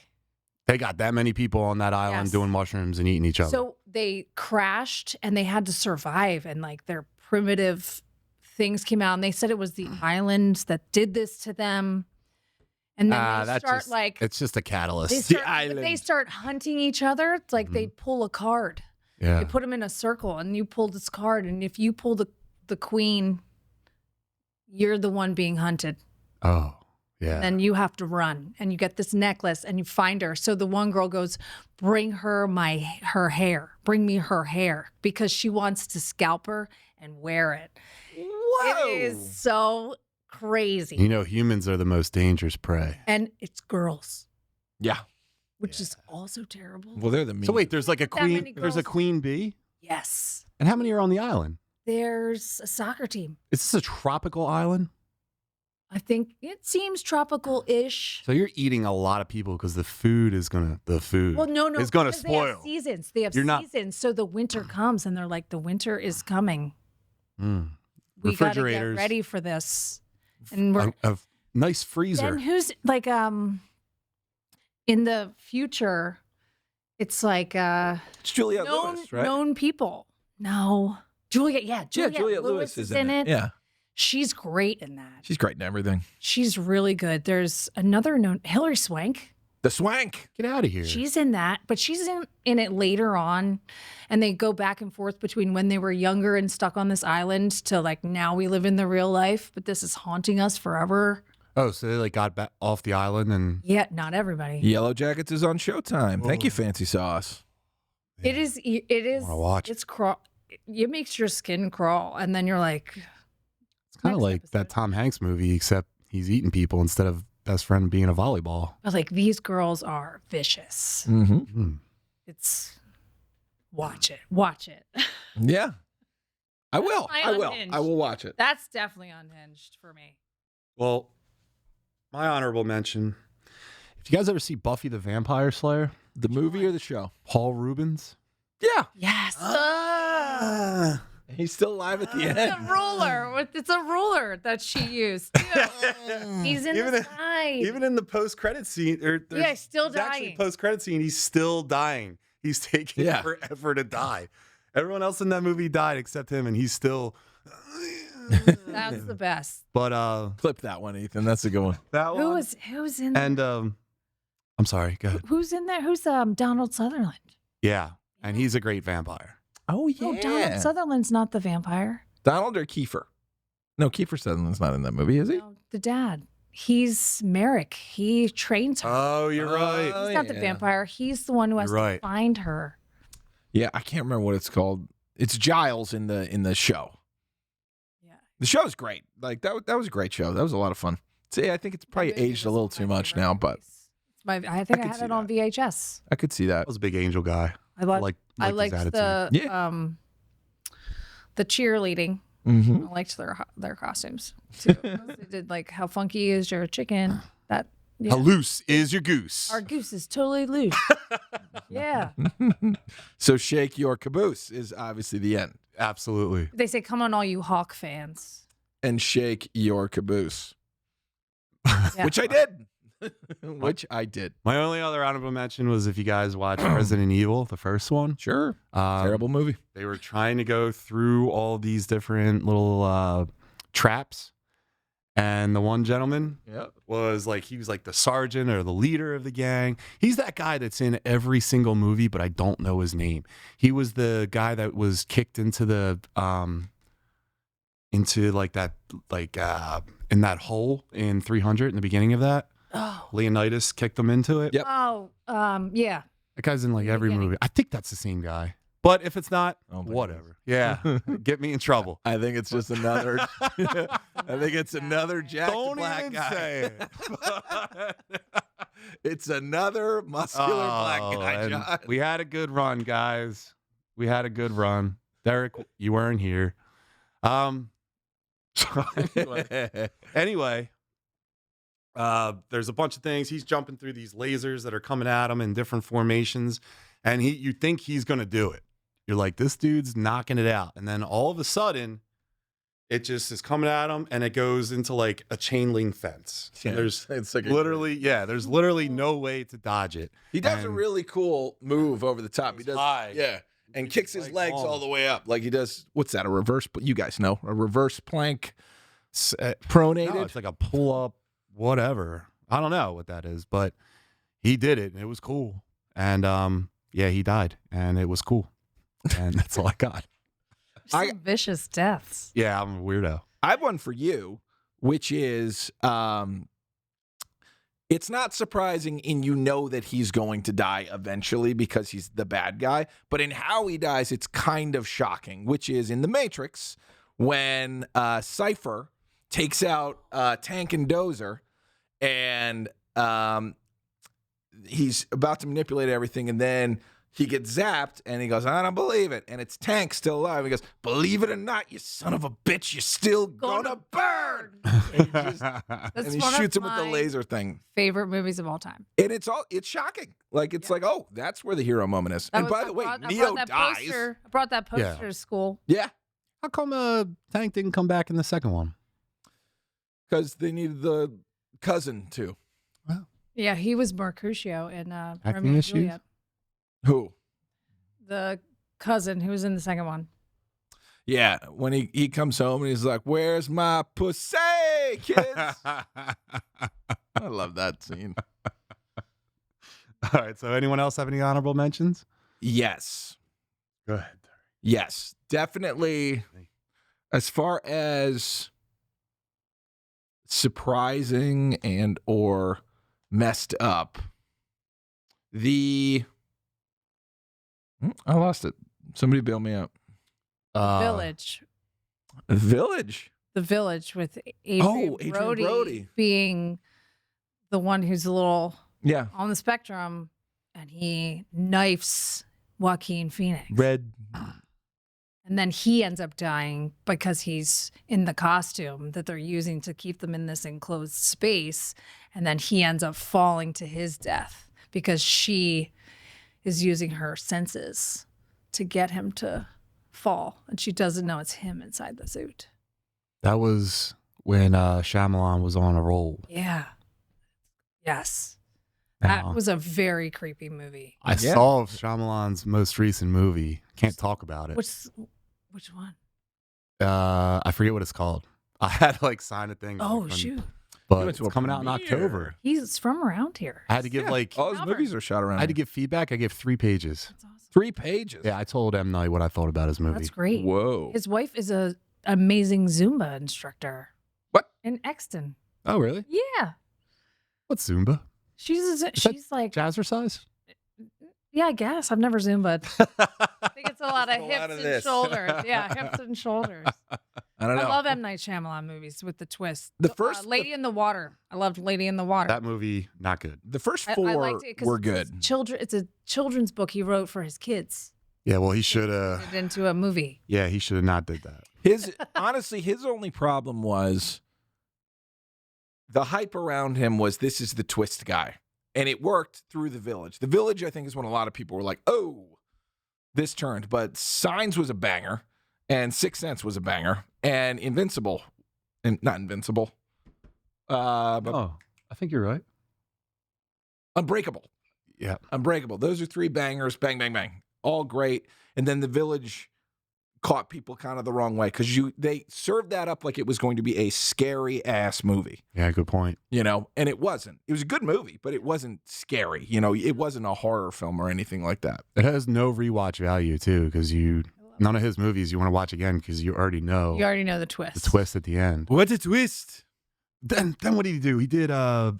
They got that many people on that island Yes. doing mushrooms and eating each other. So they crashed and they had to survive, and like their primitive things came out, and they said it was the island that did this to them. And then they start it's just a catalyst. they start hunting each other. It's like they pull a card. Yeah. They put them in a circle, and you pull this card, and if you pull the queen, you're the one being hunted. Oh, yeah. Then you have to run, and you get this necklace, and you find her. So the one girl goes, "Bring her her hair. Bring me her hair," because she wants to scalp her and wear it. Whoa. It is so crazy. You know, humans are the most dangerous prey. And it's girls, Yeah. which is also terrible. Well, they're the mean. So wait, there's like a That many queen. There's a girls. queen bee, Yes. and how many are on the island? There's a soccer team. Is this a tropical island? I think it seems tropical-ish. So you're eating a lot of people because the food is gonna Well, no, it's gonna because They have spoil. seasons. They have You're not- seasons. So the winter comes, and they're like, the winter is coming. Mm. We got to get Refrigerators. ready for this. And we're A nice freezer. then who's like in the future, it's like It's Juliette known Lewis, right? known people. No, Juliet. Yeah, Juliette Lewis is in it. Yeah. She's great in that. She's great in everything. She's really good. There's another known Hillary Swank. The Swank. Get out of here. She's in that, but she's in it later on, and they go back and forth between when they were younger and stuck on this island to like now we live in the real life, but this is haunting us forever. Oh, so they like got back off the island and Yeah, not everybody. Yellow Jackets is on Showtime. Thank you, Fancy Sauce. It is. It is. wanna watch it. It's crawl. It makes your skin crawl, and then you're like, it's kind of Next like that episode. Tom Hanks movie, except he's eating people instead of best friend being a volleyball. but like these girls are vicious. Mm-hmm. Mm. It's watch it. Watch it. Yeah. I will. my I will. unhinged. I will watch it. That's definitely unhinged for me. Well, my honorable mention. If you guys ever see Buffy the Vampire Slayer, The movie or the show? Paul Rubens. Yeah. Yes. He's still alive at the It's end. a ruler. It's a ruler that she used. Too. He's in Even the in- side. Even in the post-credit scene, Yeah, he's still actually dying. post-credit scene, he's still dying. He's taking Yeah. forever to die. Everyone else in that movie died except him, and he's still. That's the best. But Clip that one, Ethan. That's a good one. that one. Who's in there? And I'm sorry. Go ahead. Who's in there? Who's Donald Sutherland? Yeah, and he's a great vampire. Oh, yeah. Oh, Donald Sutherland's not the vampire. Donald or Kiefer? No, Kiefer Sutherland's not in that movie, is he? No, the dad. He's Merrick. He trains her. Oh, you're right. Oh, He's not the yeah. vampire. He's the one who has You're right. to find her. Yeah, I can't remember what it's called. It's Giles in the show. Yeah. The show's great. Like that was a great show. That was a lot of fun. See, I think it's probably That movie aged a was little one of too my much favorite now, but movies. It's I think I could had see it on that. VHS. I could see that. I was a big Angel guy. I liked, I liked his attitude. the cheerleading. Mm-hmm. I liked their costumes too. They did like how funky is your chicken? That yeah. How loose is your goose? Our goose is totally loose. Yeah. So Shake Your Caboose is obviously the end. Absolutely. They say, "Come on, all you Hawk fans." And Shake Your Caboose. Yeah. Which I did. Which I did. My only other honorable mention was if you guys watch Resident Evil, the first one. Sure. Um, Terrible movie. They were trying to go through all these different little traps. And the one gentleman Yep. was like, he was like the sergeant or the leader of the gang. He's that guy that's in every single movie, but I don't know his name. He was the guy that was kicked into the, in that hole in 300 in the beginning of that. Oh. Leonidas kicked him into it. Yep. Oh. Yeah. That guy's in like every Beginning. movie. I think that's the same guy. But if it's not, Oh my whatever. Yeah. Get me in trouble. I think it's just another. I think it's another Jack the Black guy. say it. It's another muscular black guy. and John. we had a good run, guys. We had a good run. Derek, you weren't here. So anyway, there's a bunch of things. He's jumping through these lasers that are coming at him in different formations, and you think he's going to do it. You're like, this dude's knocking it out. And then all of a sudden, it just is coming at him, and it goes into like a chain link fence. Yeah, There's it's like there's literally no way to dodge it. He does a And really cool move over the top. He does, high. yeah, and kicks his legs long. all the way up like he does. What's that? A reverse? You guys know a reverse plank, pronated. No, it's like a pull up, whatever. I don't know what that is, but he did it, and it was cool. And yeah, he died, and it was cool. And that's all I got. Some vicious deaths. Yeah, I'm a weirdo. I have one for you, which is it's not surprising that he's going to die eventually because he's the bad guy, but in how he dies, it's kind of shocking, which is in The Matrix when Cypher takes out Tank and Dozer and he's about to manipulate everything, and then he gets zapped, and he goes, I don't believe it. And it's Tank still alive. He goes, believe it or not, you son of a bitch, you're still gonna burn. And he shoots him with the laser thing. Favorite movies of all time. And it's shocking. Like, it's like, oh, that's where the hero moment is. And by the way, Neo dies. I brought that poster to school. Yeah. How come Tank didn't come back in the second one? Because they needed the cousin, too. Yeah, he was Mercutio in Acting Romeo and issues? Juliet. Who? The cousin who was in the second one. Yeah, when he comes home and he's like, where's my pussy, kids? I love that scene. All right, so anyone else have any honorable mentions? Yes. Go ahead. Yes, definitely. As far as surprising and or messed up, I lost it. Somebody bail me out. Village. Village. The Village with Adrian Brody being the one who's a little on the spectrum, and he knifes Joaquin Phoenix. Red. And then he ends up dying because he's in the costume that they're using to keep them in this enclosed space. And then he ends up falling to his death because she is using her senses to get him to fall. And she doesn't know it's him inside the suit. That was when Shyamalan was on a roll. Yeah. Yes. Now, That was a very creepy movie. I saw Shyamalan's most recent movie. Can't talk about it. Which one? I forget what it's called. I had to sign a thing. Oh, shoot. But it's coming out in October. He's from around here. I had to give all his movies are shot around. I had to give feedback. I gave 3 pages. That's awesome. 3 pages. Yeah, I told M. Night what I thought about his movie. That's great. Whoa. His wife is a amazing Zumba instructor. What? In Exton. Oh, really? Yeah. What's Zumba? She's like Jazzercise? yeah, I guess. I've never Zumba. I think it's a lot of A lot hips of and this. shoulders. Yeah, hips and shoulders. I don't know. I love M. Night Shyamalan movies with the twist. The first- Lady in the Water. I loved Lady in the Water. That movie, not good. The first I 4 liked it 'cause were it's good. It's a children's book he wrote for his kids. Yeah, well, he should have. Made it into a movie. Yeah, he should have not did that. Honestly, his only problem was the hype around him was this is the twist guy. And it worked through The Village. The Village, I think, is when a lot of people were like, oh, this turned. But Signs was a banger. And Sixth Sense was a banger. And Invincible. And not Invincible. But I think you're right. Unbreakable. Yeah. Unbreakable. Those are 3 bangers. Bang, bang, bang. All great. And then The Village caught people kind of the wrong way because they served that up like it was going to be a scary ass movie. Yeah, good point. And it wasn't. It was a good movie, but it wasn't scary. It wasn't a horror film or anything like that. It has no rewatch value too, because none of his movies you want to watch again because you already know You already know the twist. the twist at the end. What a twist! Then what did he do? He did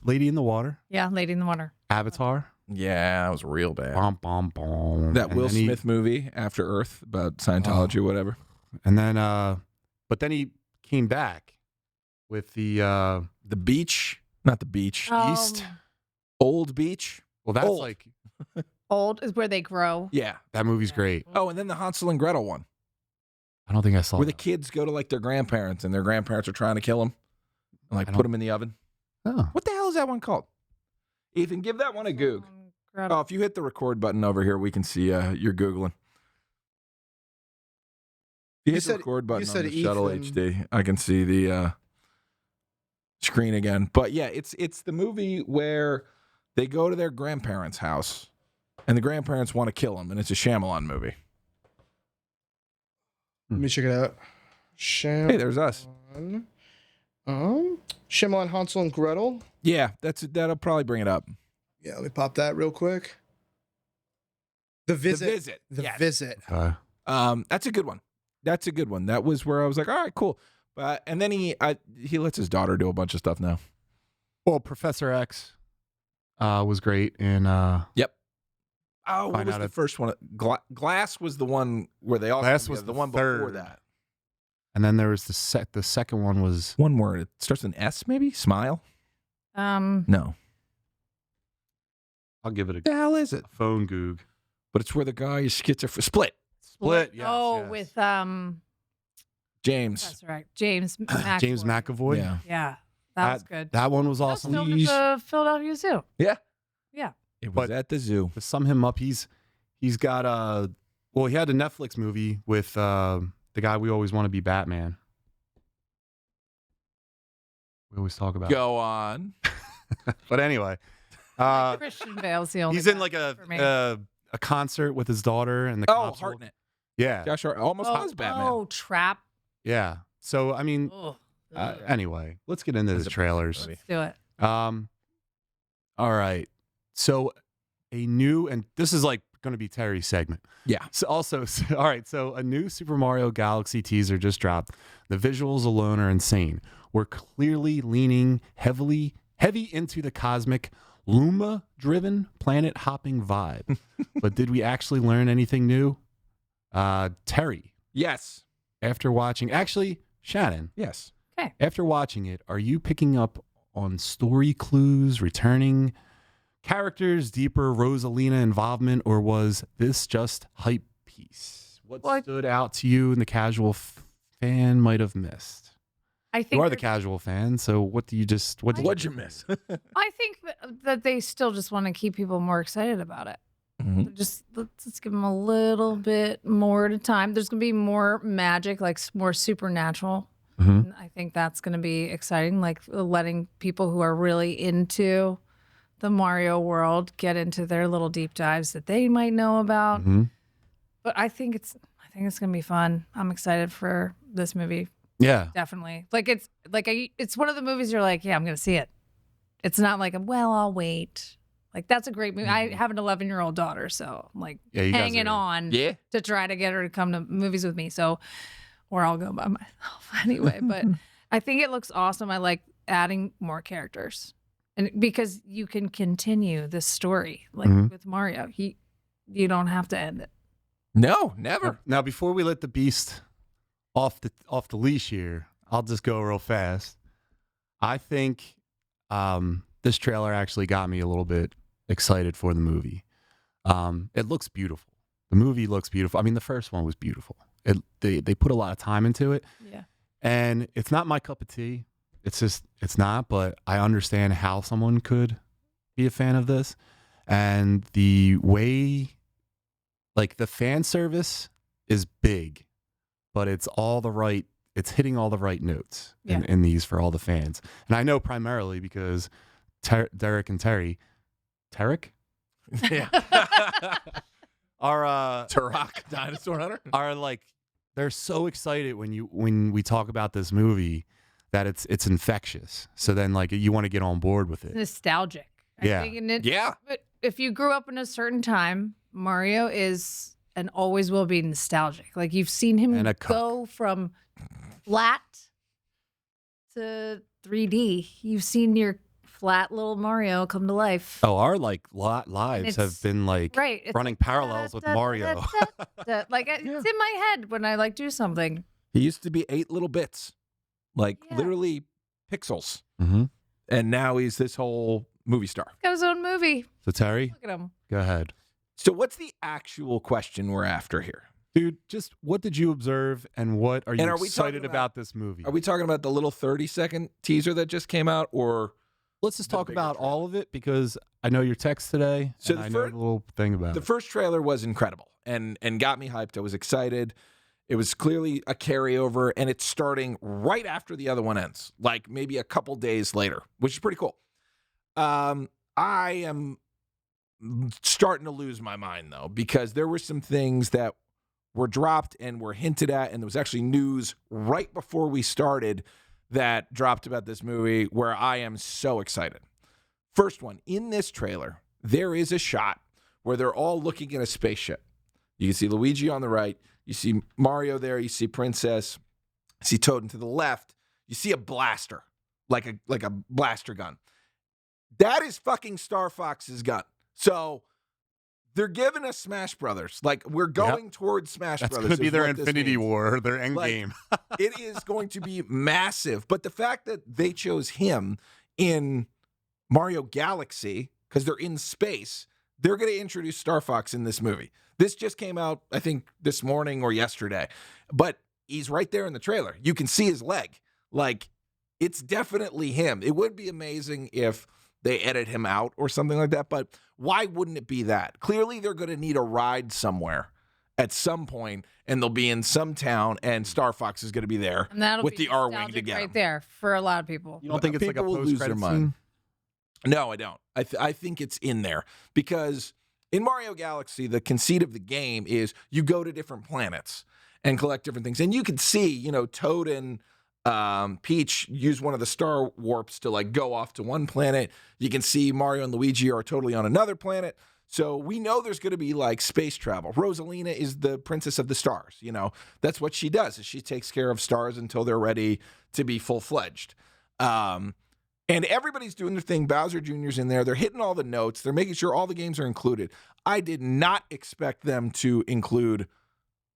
Lady in the Water, Yeah, Lady in the Water. Avatar, Yeah, that was real bad. bom bom bom. That And Will then Smith movie, After Earth, about Scientology or whatever. And then, but then he came back with the Beach, not the beach, East, Old Beach. well, that's Old. like Old is where they grow. Yeah. that movie's great. Oh, and then the Hansel and Gretel one. I don't think I saw Where the that. kids go to like their grandparents and their grandparents are trying to kill them and like I put them in the oven. Oh. What the hell is that one called? Ethan, give that one a goog. Oh, if you hit the record button over here, we can see you're Googling. If you hit the record button on the Shuttle HD, I can see the screen again. But yeah, it's the movie where they go to their grandparents' house and the grandparents want to kill them, and it's a Shyamalan movie. Let me check it out. Hey, there's us. Shyamalan, Hansel and Gretel. Yeah, that'll probably bring it up. Yeah, let me pop that real quick. The Visit. The Visit. That's a good one. That's a good one. That was where I was like, all right, cool. And then he lets his daughter do a bunch of stuff now. Well, Professor X was great in. Yep. Oh, what was the first one? Glass was the one where they all. Glass was the one before that. And then there was the second one was one word. It starts with an S, maybe. Smile. No. I'll give it The hell is it? a phone goog. But it's where the guy is schizophrenic. Split. Yes, yes. With James. That's right, James McAvoy. James McAvoy. Yeah. Yeah, that was good. That one was That awesome. filmed at the Philadelphia Zoo. Yeah. Yeah. It was at the zoo. To sum him up, he's got he had a Netflix movie with the guy we always want to be Batman. We always talk about. Go on. But anyway, Christian Bale's the only. he's in like for me. a concert with his daughter and the Oh, cops. Hartnett. Yeah. Josh Hart almost was Batman. Oh, Trap. Yeah. So I mean, Ugh. anyway, let's get into the trailers. Let's do it. All right. So a new, and this is like going to be Terry's segment. Yeah. So also, all right. So a new Super Mario Galaxy teaser just dropped. The visuals alone are insane. We're clearly leaning heavy into the cosmic Luma-driven planet-hopping vibe. But did we actually learn anything new? Terry, Yes. after watching, actually, Shannon, Yes. after watching it, are you picking up on story clues, returning characters, deeper Rosalina involvement, or was this just hype piece? What stood out to you and the casual fan might have missed? I think You are the casual fan, so what do you just What'd you miss? I think that they still just want to keep people more excited about it. Just let's give them a little bit more at a time. There's gonna be more magic, like more supernatural. And I think that's gonna be exciting, like letting people who are really into the Mario world get into their little deep dives that they might know about. But I think it's gonna be fun. I'm excited for this movie. Yeah. Definitely. It's one of the movies you're like, yeah, I'm gonna see it. It's not like, well, I'll wait. Like that's a great movie. I have an 11-year-old daughter, so I'm like Yeah, you guys hanging on to try to get her to come to movies with me. So, or I'll go by myself anyway. But I think it looks awesome. I like adding more characters, and because you can continue this story like with Mario, you don't have to end it. No, never. Now, before we let the beast off the leash here, I'll just go real fast. I think this trailer actually got me a little bit excited for the movie. It looks beautiful. The movie looks beautiful. I mean, the first one was beautiful. They put a lot of time into it. Yeah. And it's not my cup of tea. It's not, but I understand how someone could be a fan of this. And the way, like the fan service is big, but it's hitting all the right notes in these for all the fans. And I know primarily because Derek and Terry, Tarek? Yeah. Are Turok, Dinosaur Hunter. Are like they're so excited when we talk about this movie that it's infectious. So then like you want to get on board with it. Nostalgic. Yeah. I think, Yeah. But if you grew up in a certain time, Mario is and always will be nostalgic. Like you've seen him go from flat to 3D. You've seen your flat little Mario come to life. Oh, our like lives have been like running parallels with Mario. Like it's in my head when I like do something. He used to be 8 little bits, like literally pixels, and now he's this whole movie star. Got his own movie. So Terry, Look at him. go ahead. So what's the actual question we're after here? Dude, just what did you observe and what are you And are we excited talking about this movie? Are we talking about the little 30-second teaser that just came out, or Let's just the talk bigger about trailer? all of it because I know your text today. So And the I know the little thing about the it. first trailer was incredible and got me hyped. I was excited. It was clearly a carryover, and it's starting right after the other one ends, like maybe a couple days later, which is pretty cool. I am starting to lose my mind, though, because there were some things that were dropped and were hinted at, and there was actually news right before we started that dropped about this movie where I am so excited. First one, in this trailer, there is a shot where they're all looking at a spaceship. You can see Luigi on the right, you see Mario there, you see Princess, you see Toad, and to the left, you see a blaster, like a blaster gun. That is fucking Star Fox's gun. So they're giving us Smash Brothers. Like, we're going towards Smash That's Brothers. going to be is their what this Infinity means. War, their end Like, game. It is going to be massive. But the fact that they chose him in Mario Galaxy, because they're in space, they're going to introduce Star Fox in this movie. This just came out, I think, this morning or yesterday. But he's right there in the trailer. You can see his leg. Like, it's definitely him. It would be amazing if they edit him out or something like that. But why wouldn't it be that? Clearly, they're going to need a ride somewhere at some point, and they'll be in some town, and Star Fox is going to be there And that'll with be the R-Wing to nostalgic get right him. there for a lot of people. You don't think it's like a People will lose their post-credit mind. scene? No, I don't. I think it's in there because in Mario Galaxy, the conceit of the game is you go to different planets and collect different things. And you can see, Toad and Peach use one of the star warps to like go off to one planet. You can see Mario and Luigi are totally on another planet. So we know there's going to be like space travel. Rosalina is the princess of the stars. That's what she does. Is she takes care of stars until they're ready to be full-fledged. And everybody's doing their thing. Bowser Jr.'s in there. They're hitting all the notes. They're making sure all the games are included. I did not expect them to include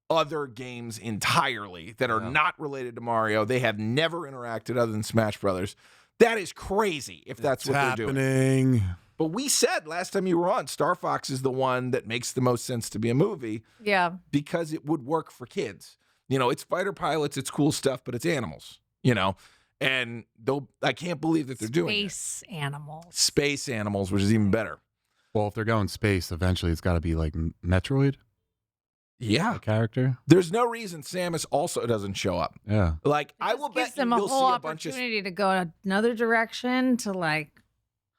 other games entirely that are not related to Mario. They have never interacted other than Smash Brothers. That is crazy if that's what they're doing. Happening. But we said last time you were on, Star Fox is the one that makes the most sense to be a movie Yeah. because it would work for kids. It's fighter pilots, it's cool stuff, but it's animals, And I can't believe that they're doing it. Space animals. Space animals, which is even better. Well, if they're going space, eventually it's got to be like Metroid, Yeah. a character. There's no reason Samus also doesn't show up. Yeah. Like, It I just will gives bet them you'll a whole see a bunch of... opportunity to go another direction to like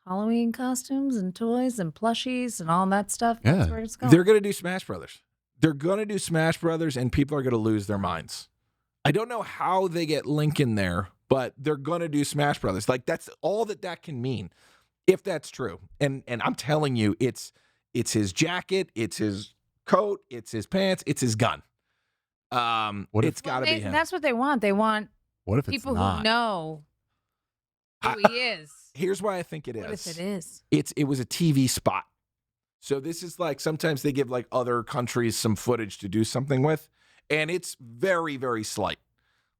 Halloween costumes and toys and plushies and all that stuff. Yeah. That's where it's going. They're going to do Smash Brothers. They're going to do Smash Brothers, and people are going to lose their minds. I don't know how they get Link in there, but they're going to do Smash Brothers. Like, that's all that can mean, if that's true. And I'm telling you, it's his jacket, it's his coat, it's his pants, it's his gun. What if- It's got to be him. That's what they want. They want What if it's people not? who know who he is. Here's why I think it is. What if it is? It was a TV spot. So this is like sometimes they give like other countries some footage to do something with, and it's very, very slight.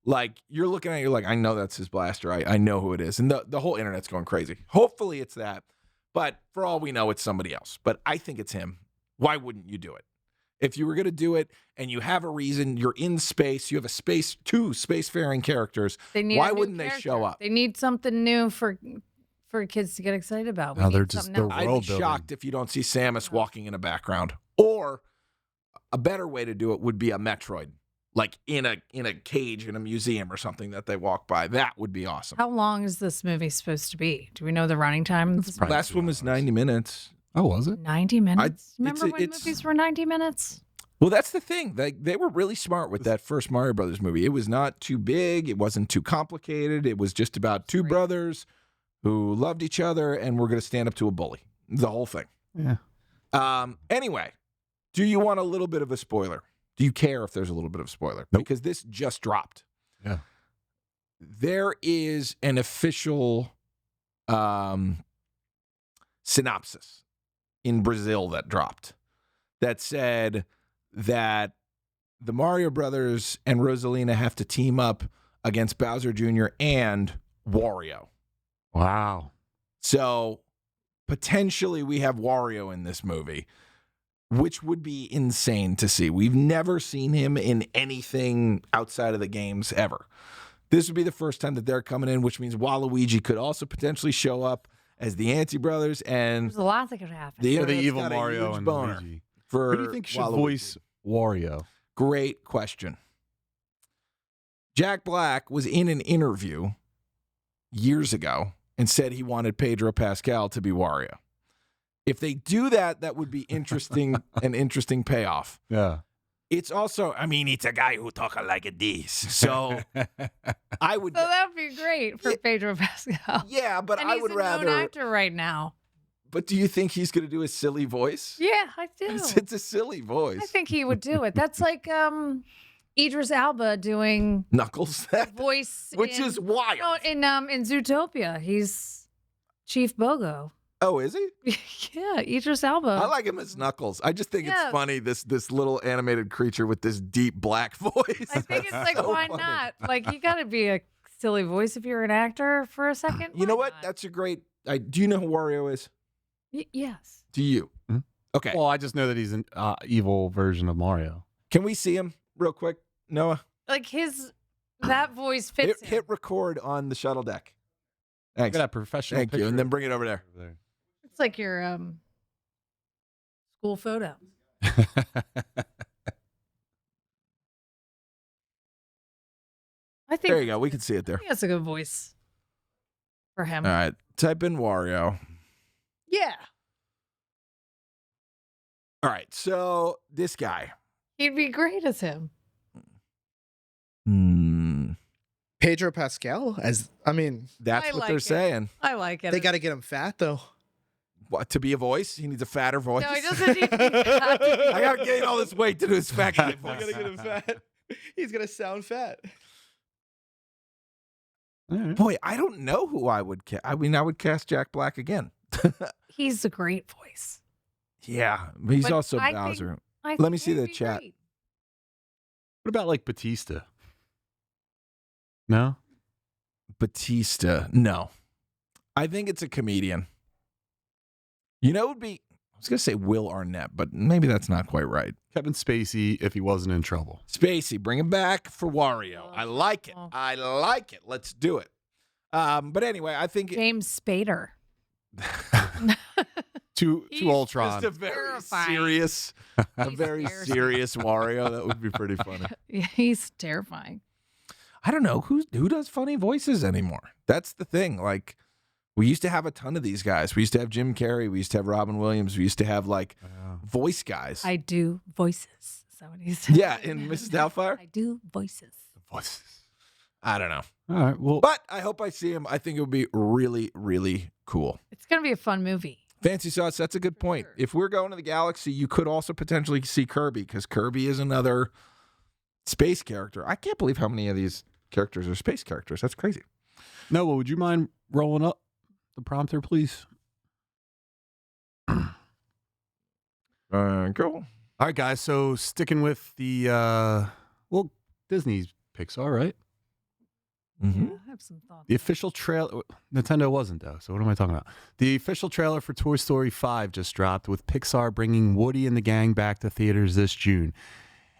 Like you're looking at it, you're like, I know that's his blaster. I know who it is. And the whole internet's going crazy. Hopefully it's that. But for all we know, it's somebody else. But I think it's him. Why wouldn't you do it? If you were going to do it and you have a reason, you're in space, you have two spacefaring characters, They need why a new wouldn't they show character. up? They need something new for kids to get excited about. We No, need they're just- something they're else. I'd world be building. shocked if you don't see Samus walking in a background. Or a better way to do it would be a Metroid, like in a cage in a museum or something that they walk by. That would be awesome. How long is this movie supposed to be? Do we know the running time? of this probably- Last one was 90 minutes. Oh, was it? 90 minutes. Remember when it's- movies were 90 minutes? Well, that's the thing. They were really smart with that first Mario Brothers movie. It was not too big. It wasn't too complicated. It was just about two brothers who loved each other and were going to stand up to a bully. The whole thing. Yeah. Anyway, do you want a little bit of a spoiler? Do you care if there's a little bit of a spoiler? Nope. Because this just dropped. Yeah. There is an official synopsis in Brazil that dropped that said that the Mario Brothers and Rosalina have to team up against Bowser Jr. and Wario. Wow. So potentially we have Wario in this movie. which would be insane to see. We've never seen him in anything outside of the games ever. This would be the first time that they're coming in, which means Waluigi could also potentially show up as the Anti Brothers, and There's a lot that could happen. the Or the internet's evil got a Mario huge and boner Luigi. for Who do you think should Waluigi. voice Wario? Great question. Jack Black was in an interview years ago and said he wanted Pedro Pascal to be Wario. If they do that, that would be interesting, an interesting payoff. Yeah. It's also, I mean, it's a guy who talks like this. So I would, So that would be great for Pedro Pascal. yeah, but And I he's would a known rather, actor right now. but do you think he's going to do a silly voice? Yeah, I do. It's a silly voice. I think he would do it. That's like Idris Elba doing Knuckles, voice, which in, is wild. no, in Zootopia. He's Chief Bogo. Oh, is he? Yeah, Idris Elba. I like him as Knuckles. I just think Yeah. it's funny, this little animated creature with this deep black voice. I think it's like, So why funny. not? Like, you got to be a silly voice if you're an actor for a second. You know Why what? not? That's a great. Do you know who Wario is? Yes. Do you? Mhm. Okay. Well, I just know that he's an evil version of Mario. Can we see him real quick, Noah? Like that voice fits him. Hit record on the shuttle deck. Thanks. Look at that professional Thank you. And picture then bring it over there. It's like your school photo. I think There you go. We can see it there. that's a good voice for him. All right. Type in Wario. Yeah. All right. So this guy. He'd be great as him. Pedro Pascal as That's I what like they're it. saying. I like it. they got to get him fat though. What, to be a voice? He needs a fatter voice. No, he doesn't need to be fat. I gotta gain all this weight to do his fat guy voice. get him fat. He's gonna sound fat. All right. Boy, I don't know who I would cast. I mean, I would cast Jack Black again. He's a great voice. Yeah, but he's But also I think- Bowser. I Let me think see he'd the be chat. great. What about like Batista? No? Batista, no. I think it's a comedian. You know, it would be. I was gonna say Will Arnett, but maybe that's not quite right. Kevin Spacey if he wasn't in trouble. Spacey, bring him back for Wario. I like it. I like it. Let's do it. But anyway, I think James Spader. To He's Ultron. just a very Terrifying. serious, a He's very terrifying. serious Wario. That would be pretty funny. Yeah, he's terrifying. I don't know who does funny voices anymore. That's the thing. Like, we used to have a ton of these guys. We used to have Jim Carrey. We used to have Robin Williams. We used to have like voice guys. I do voices. Is that what he said? Yeah, in Mrs. Doubtfire. I do voices. Voices. I don't know, All right. Well, but I hope I see him. I think it would be really, really cool. It's gonna be a fun movie. Fancy Sauce, that's a good point. sure. If we're going to the galaxy, you could also potentially see Kirby, because Kirby is another space character. I can't believe how many of these characters are space characters. That's crazy. Noah, would you mind rolling up the prompter, please? Cool. All right, guys. So sticking with the Disney's Pixar, right? Mm-hmm. Yeah, I have some thoughts. The official trailer. Nintendo wasn't though. So what am I talking about? The official trailer for Toy Story 5 just dropped, with Pixar bringing Woody and the gang back to theaters this June.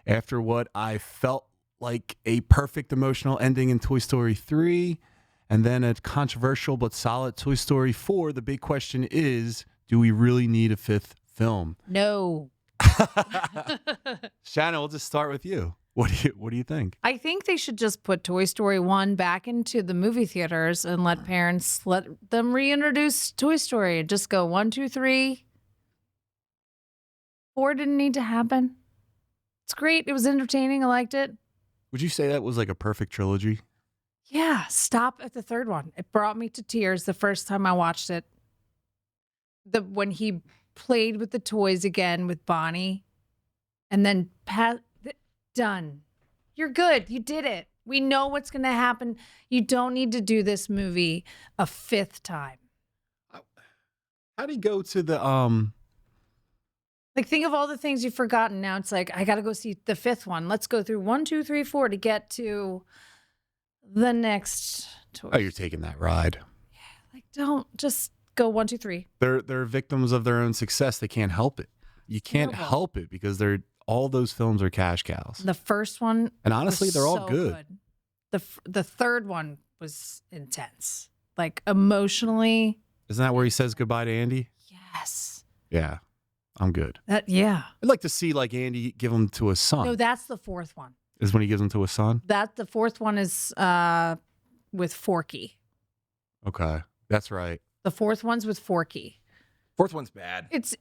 After what I felt like a perfect emotional ending in Toy Story 3, and then a controversial but solid Toy Story 4, the big question is, do we really need a fifth film? No. Shannon, we'll just start with you. What do you think? I think they should just put Toy Story 1 back into the movie theaters and let parents let them reintroduce Toy Story and just go 1, 2, 3. 4 didn't need to happen. It's great. It was entertaining. I liked it. Would you say that was like a perfect trilogy? Yeah, stop at the third one. It brought me to tears the first time I watched it. When he played with the toys again with Bonnie, and then done. You're good. You did it. We know what's going to happen. You don't need to do this movie a fifth time. How do you go to the Like, think of all the things you've forgotten. Now it's like, I got to go see the fifth one. Let's go through 1, 2, 3, 4 to get to the next toy. Oh, you're taking that ride. Like, don't just go 1, 2, 3. They're victims of their own success. They can't help it. you can't terrible. help it because all those films are cash cows. The first one, And honestly, was they're all so good. The third one was intense, like emotionally. Isn't that where he says goodbye to Andy? Yes. Yeah, I'm good. Yeah. I'd like to see like Andy give him to his son. No, that's the fourth one. Is when he gives him to his son? The fourth one is with Forky. Okay, that's right. The fourth one's with Forky. Fourth one's bad. It's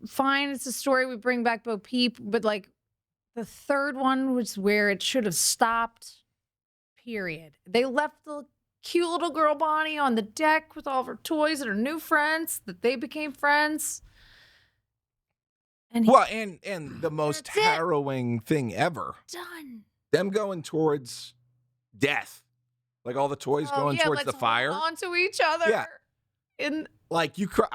fine. It's a story. We bring back Bo Peep, but like the third one was where it should have stopped. Period. They left the cute little girl Bonnie on the deck with all of her toys and her new friends that they became friends. And Well, and the most That's it. harrowing thing ever, done. them going towards death. Like all the toys going towards the fire. Onto each other. Yeah. In Like you cry,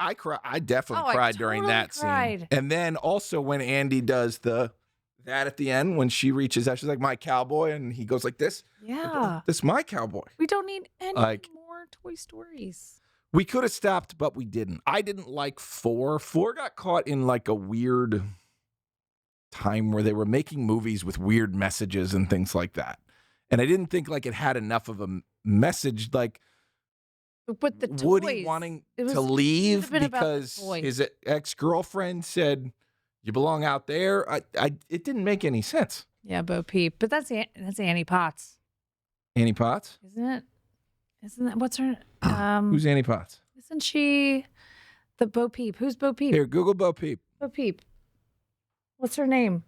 I definitely Oh, I cried during totally that cried. scene. And then also when Andy does that at the end, when she reaches out, she's like, my cowboy, and he goes like this. yeah. This is my cowboy. We don't need any Like- more Toy Stories. We could have stopped, but we didn't. I didn't like 4. 4 got caught in like a weird time where they were making movies with weird messages and things like that. And I didn't think like it had enough of a message, like But the Woody toys, wanting it was- to it should leave have been about the because toys. his ex-girlfriend said, you belong out there. It didn't make any sense. Yeah, Bo Peep. But that's Annie Potts, Annie Potts? isn't it? Isn't that what's her? Who's Annie Potts? Isn't she the Bo Peep? Who's Bo Peep? Here, Google Bo Peep. Bo Peep. What's her name?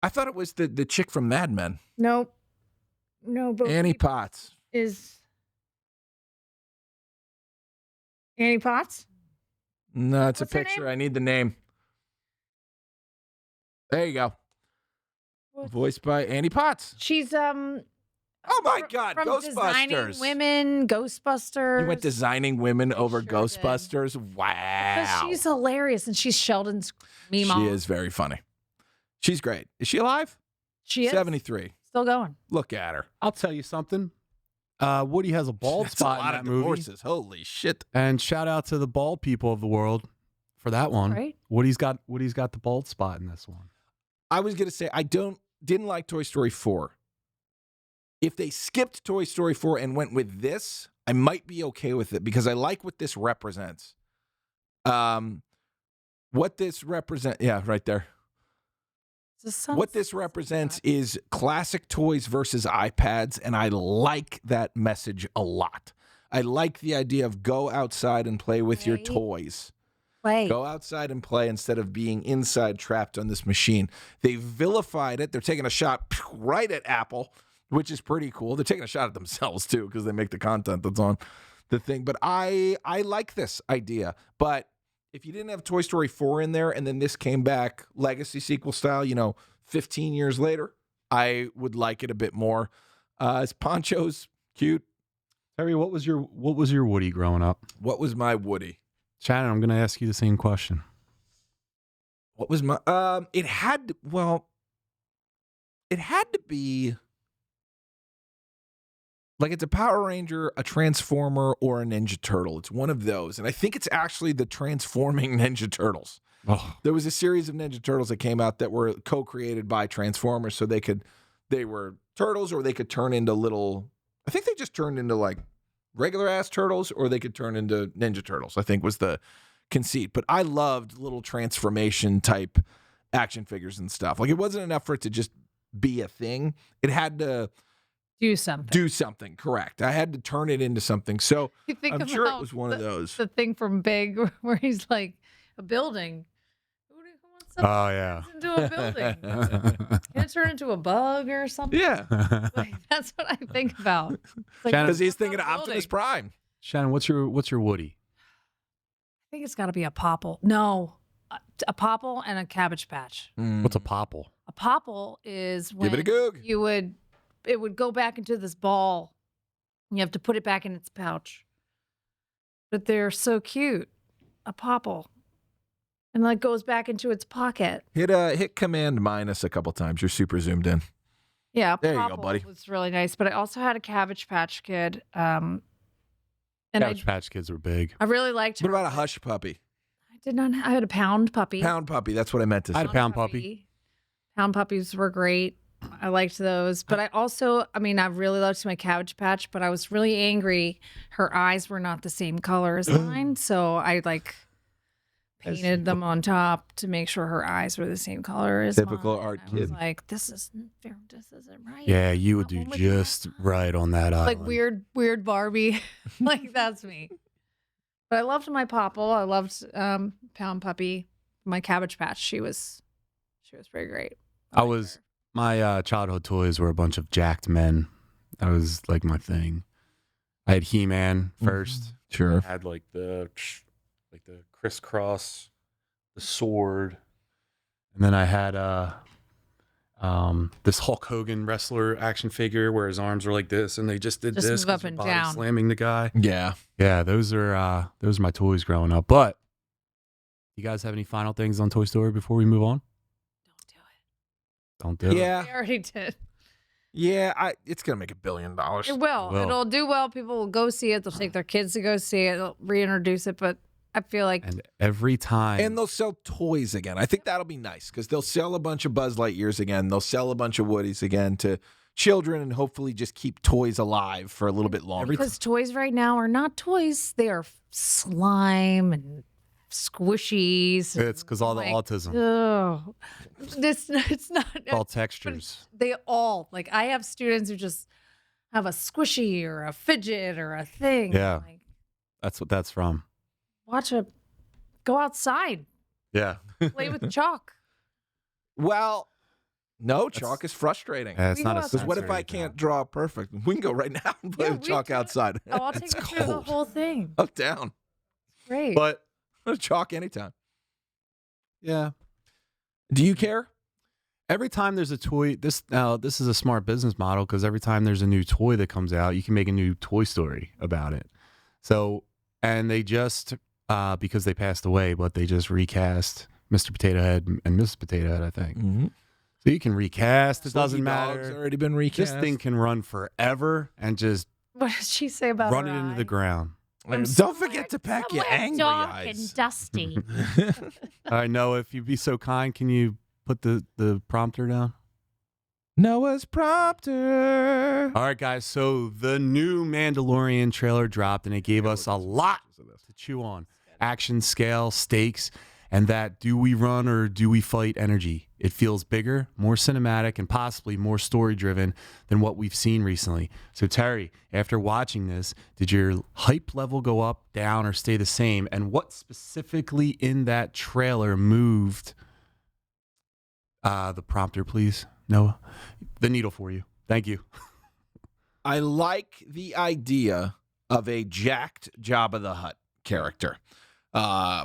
I thought it was the chick from Mad Men. Nope. No, Bo Annie Peep Potts. is Annie Potts. No, it's What's a her picture. name? I need the name. There you go. What? Voiced by Annie Potts. She's Oh my God, from Designing Ghostbusters. Women, Ghostbusters. You went designing women over sure did. Ghostbusters? Because Wow. she's hilarious, and she's Sheldon's meme. She is very funny. She's great. Is she alive? She is 73. still going. Look at her. I'll tell you something. Woody has a bald That's spot a lot in of that movie. divorces. Holy shit. And shout out to the bald people of the world for that one. Right. Woody's got the bald spot in this one. I was gonna say I didn't like Toy Story 4. If they skipped Toy Story 4 and went with this, I might be okay with it because I like what this represents. What this represents, yeah, right there. What this represents is classic toys versus iPads, and I like that message a lot. I like the idea of go outside and play with your Right. toys. Play. Go outside and play instead of being inside trapped on this machine. They vilified it. They're taking a shot right at Apple, which is pretty cool. They're taking a shot at themselves too because they make the content that's on the thing. But I like this idea. But if you didn't have Toy Story 4 in there and then this came back legacy sequel style, 15 years later, I would like it a bit more. His poncho's cute. Terry, what was your Woody growing up? What was my Woody? Shannon, I'm going to ask you the same question. What was my it had to be like it's a Power Ranger, a Transformer, or a Ninja Turtle. It's one of those. And I think it's actually the transforming Ninja Turtles. Oh, There was a series of Ninja Turtles that came out that were co-created by Transformers, so they were turtles or they could turn into I think they just turned into like regular ass turtles or they could turn into Ninja Turtles, I think was the conceit. But I loved little transformation type action figures and stuff. Like it wasn't enough for it to just be a thing. It had to Do something. do something, correct. I had to turn it into something. So You think I'm sure it about was one of those. The thing from Big where he's like a building. Who wants to oh yeah. into a building? Can it turn into a bug or something? Yeah, Like, that's what I think about. It's like, Shannon- because he's what's thinking of that Optimus building? Prime. Shannon, what's your Woody? I think it's got to be a popple. No, a popple and a Cabbage Patch. What's a popple? A popple is when Give it a goog. it would go back into this ball. And you have to put it back in its pouch. But they're so cute. A popple. And like goes back into its pocket. Hit Command minus a couple times. You're super zoomed in. Yeah, a There you go, popple buddy. was really nice. But I also had a Cabbage Patch Kid. And Cabbage Patch Kids were big. I really liked her. What about a hush puppy? I did not. I had a pound puppy. Pound puppy. That's what I meant to I say. had a pound puppy. Pound puppies were great. I liked those. But I also, I mean, I really loved my Cabbage Patch, but I was really angry. Her eyes were not the same color as mine. So I like painted them on top to make sure her eyes were the same color as Typical mine. art I was kid. like, this isn't right. Yeah, you would That do one with just my- right on that island. Like weird Barbie. Like that's me. But I loved my Popple. I loved Pound Puppy. My Cabbage Patch. She was pretty great. I was my childhood toys were a bunch of jacked men. That was like my thing. I had He-Man first. Sure. I had like the crisscross, the sword, and then I had this Hulk Hogan wrestler action figure where his arms were like this, and they just did Just this, move 'cause up their and body down. slamming the guy. Yeah. Yeah, those are my toys growing up. But you guys have any final things on Toy Story before we move on? Don't do it. Yeah. I already did. Yeah. It's gonna make $1 billion. It will. It will. It'll do well. People will go see it. They'll take their kids to go see it. They'll reintroduce it. But I feel like And every time, And they'll sell toys again. I think that'll be nice because they'll sell a bunch of Buzz Lightyears again. They'll sell a bunch of Woodies again to children and hopefully just keep toys alive for a little bit longer. because toys right now are not toys. They are slime and squishies. it's because all the autism, Oh, it's not. it's all textures. They all like. I have students who just have a squishy or a fidget or a thing. Yeah. Like, That's what that's from. go outside, Yeah. play with chalk. Well, no, chalk is frustrating. It's We not go a outside. Because what if I sensory can't thing. draw perfect? We can go right now and play Yeah, with we chalk can. outside. Oh, I'll take It's you through the cold. whole thing. Up, down. Great. But Chalk anytime. yeah, Do you care? every time there's a toy, this is a smart business model because every time there's a new toy that comes out, you can make a new Toy Story about it. So, and they just because they passed away, but they just recast Mr. Potato Head and Mrs. Potato Head, I think. Mm-hmm. So you can recast. It doesn't Dog's matter. already been recast. This thing can run forever and just What did she say about run her it into eye? the ground. Don't forget to pack your angry dark eyes. and dusty. All right, Noah, if you'd be so kind, can you put the prompter down? Noah's prompter. All right, guys. So the new Mandalorian trailer dropped, and it gave us a lot to chew on. Action, scale, stakes, and that do we run or do we fight energy. It feels bigger, more cinematic, and possibly more story-driven than what we've seen recently. So, Terry, after watching this, did your hype level go up, down, or stay the same? And what specifically in that trailer moved the prompter, please, Noah? The needle for you. Thank you. I like the idea of a jacked Jabba the Hutt character,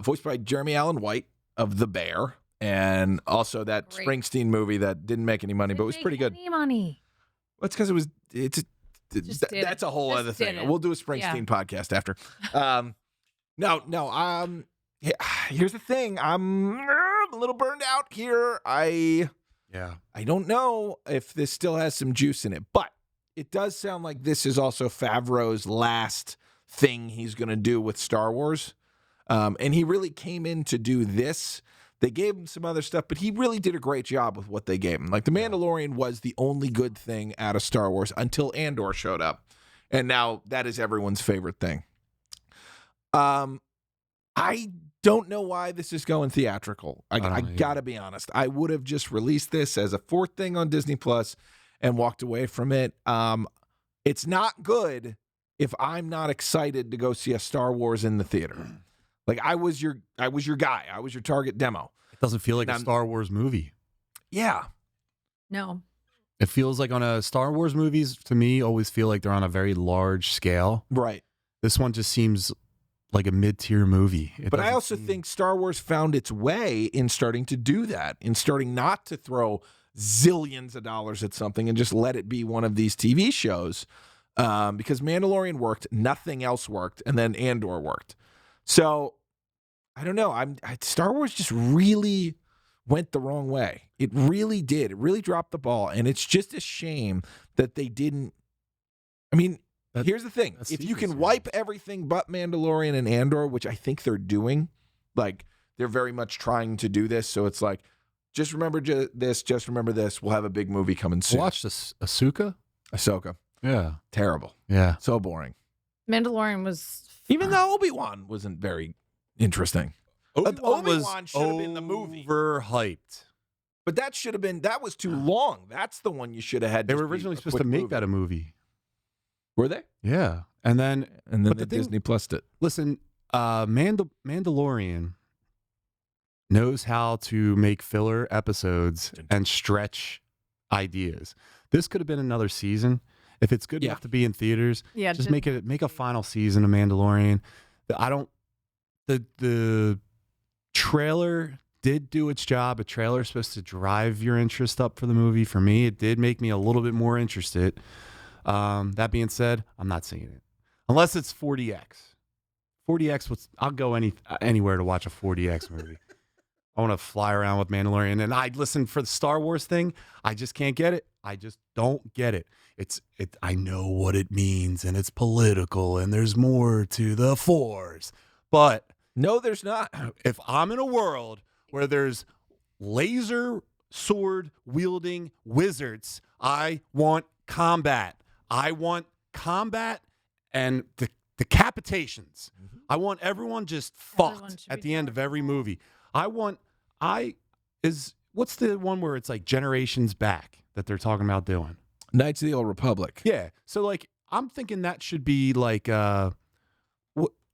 voiced by Jeremy Allen White of The Bear, and also that Great. Springsteen movie that didn't make any money, but was pretty good. Any money? Well, it's because Just did that's it. a whole Just other did thing. it. We'll do a Springsteen podcast after. No. Here's the thing. I'm a little burned out here. I don't know if this still has some juice in it, but it does sound like this is also Favreau's last thing he's going to do with Star Wars. And he really came in to do this. They gave him some other stuff, but he really did a great job with what they gave him. Like, The Mandalorian was the only good thing out of Star Wars until Andor showed up. And now that is everyone's favorite thing. I don't know why this is going theatrical. I got to be honest. I would have just released this as a fourth thing on Disney Plus and walked away from it. It's not good if I'm not excited to go see a Star Wars in the theater. Like, I was your guy. I was your target demo. It doesn't feel like And a Star Wars movie. Yeah. No. It feels like on a Star Wars movies, to me, always feel like they're on a very large scale. Right. This one just seems like a mid-tier movie. But I also think Star Wars found its way in starting to do that, in starting not to throw zillions of dollars at something and just let it be one of these TV shows. Because Mandalorian worked, nothing else worked, and then Andor worked. So I don't know. Star Wars just really went the wrong way. It really did. It really dropped the ball, and it's just a shame that they didn't. I mean, here's the thing: if you can wipe everything but Mandalorian and Andor, which I think they're doing, like they're very much trying to do this. So it's like, just remember this, just remember this. We'll have a big movie coming soon. Watch this Ahsoka. Ahsoka. Yeah. Terrible. Yeah. So boring. Mandalorian was Even though Obi-Wan wasn't very interesting. Obi-Wan should have been the movie. Overhyped. But that was too long. That's the one you should have had. They just were be originally a supposed to quick make movie. that a movie. Were they? Yeah. And then But the thing- Disney Plus'd it. listen, Mandalorian knows how to make filler episodes and stretch ideas. This could have been another season. If it's good enough to be in theaters, just make a final season of Mandalorian. The trailer did do its job. A trailer is supposed to drive your interest up for the movie. For me, it did make me a little bit more interested. That being said, I'm not seeing it unless it's 4DX. 4DX, I'll go anywhere to watch a 4DX movie. I want to fly around with Mandalorian, and I listen for the Star Wars thing. I just can't get it. I just don't get it. I know what it means, and it's political, and there's more to the Force. But No, there's not. if I'm in a world where there's laser sword wielding wizards, I want combat. I want combat and decapitations. I want everyone just Everyone fucked should at be the end of every movie. What's the one where it's like generations back that they're talking about doing? Knights of the Old Republic. Yeah. So like I'm thinking that should be like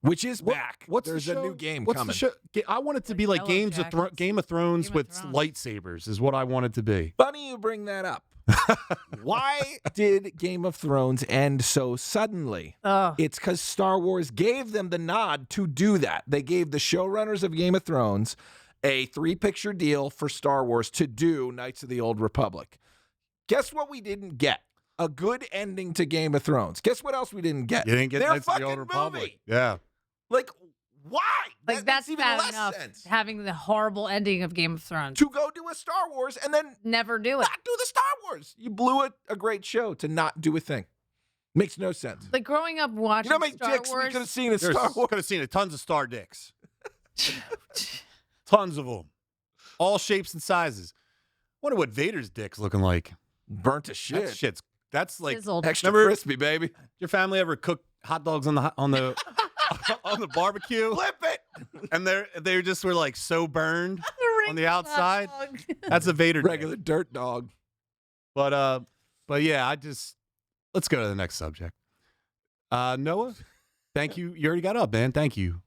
Which is back. What's There's the show? a new game What's coming. The show? I want it to be like Yellow Game of Thrones Game of with Thrones. lightsabers is what I want it to be. Funny you bring that up. Why did Game of Thrones end so suddenly? Ugh. It's because Star Wars gave them the nod to do that. They gave the showrunners of Game of Thrones a 3-picture deal for Star Wars to do Knights of the Old Republic. Guess what we didn't get? A good ending to Game of Thrones. Guess what else we didn't get? You didn't get Their Knights of the Old fucking Republic. movie. Yeah. Like, why? Like That that's makes even bad less enough. sense. Having the horrible ending of Game of Thrones. To go do a Star Wars and then Never do it. not do the Star Wars. You blew a great show to not do a thing. Makes no sense. Like growing up watching You know how many Star dicks we Wars. could have seen in Star Wars? Could have seen it. Tons of star dicks. Tons of them. All shapes and sizes. Wonder what Vader's dick's looking like. Burnt to shit. That's like Sizzled. Extra Remember- crispy, baby. your family ever cook hot dogs on the on the barbecue, Flip it. and they just were like so burned on the Ring outside. hot dog. That's a Vader dick. Regular dirt dog. But yeah, let's go to the next subject. Noah, thank you. You already got up, man. Thank you.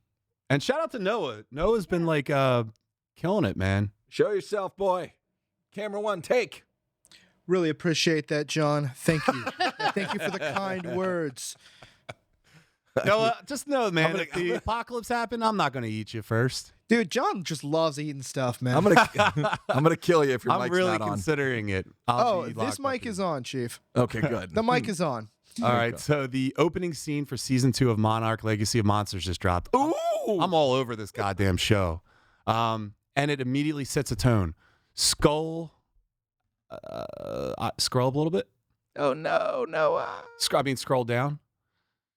And shout out to Noah. Noah's been like killing it, man. Show yourself, boy. Camera one, take. Really appreciate that, John. Thank you. Thank you for the kind words. Noah, just know, man, gonna- if the apocalypse happened, I'm not going to eat you first. Dude, John just loves eating stuff, man. I'm gonna kill you if your I'm mic's really not on. considering it. This mic is on, Chief. Okay, good. The mic is on. All right, so the opening scene for season 2 of Monarch: Legacy of Monsters just dropped. Ooh. I'm all over this goddamn show. And it immediately sets a tone. Scroll up a little bit. Oh no, Noah. Scroll down.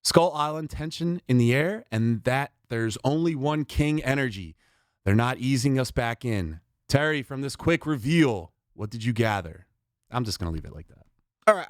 Skull Island tension in the air, and that there's only one king energy. They're not easing us back in. Terry, from this quick reveal, what did you gather? I'm just gonna leave it like that. All right,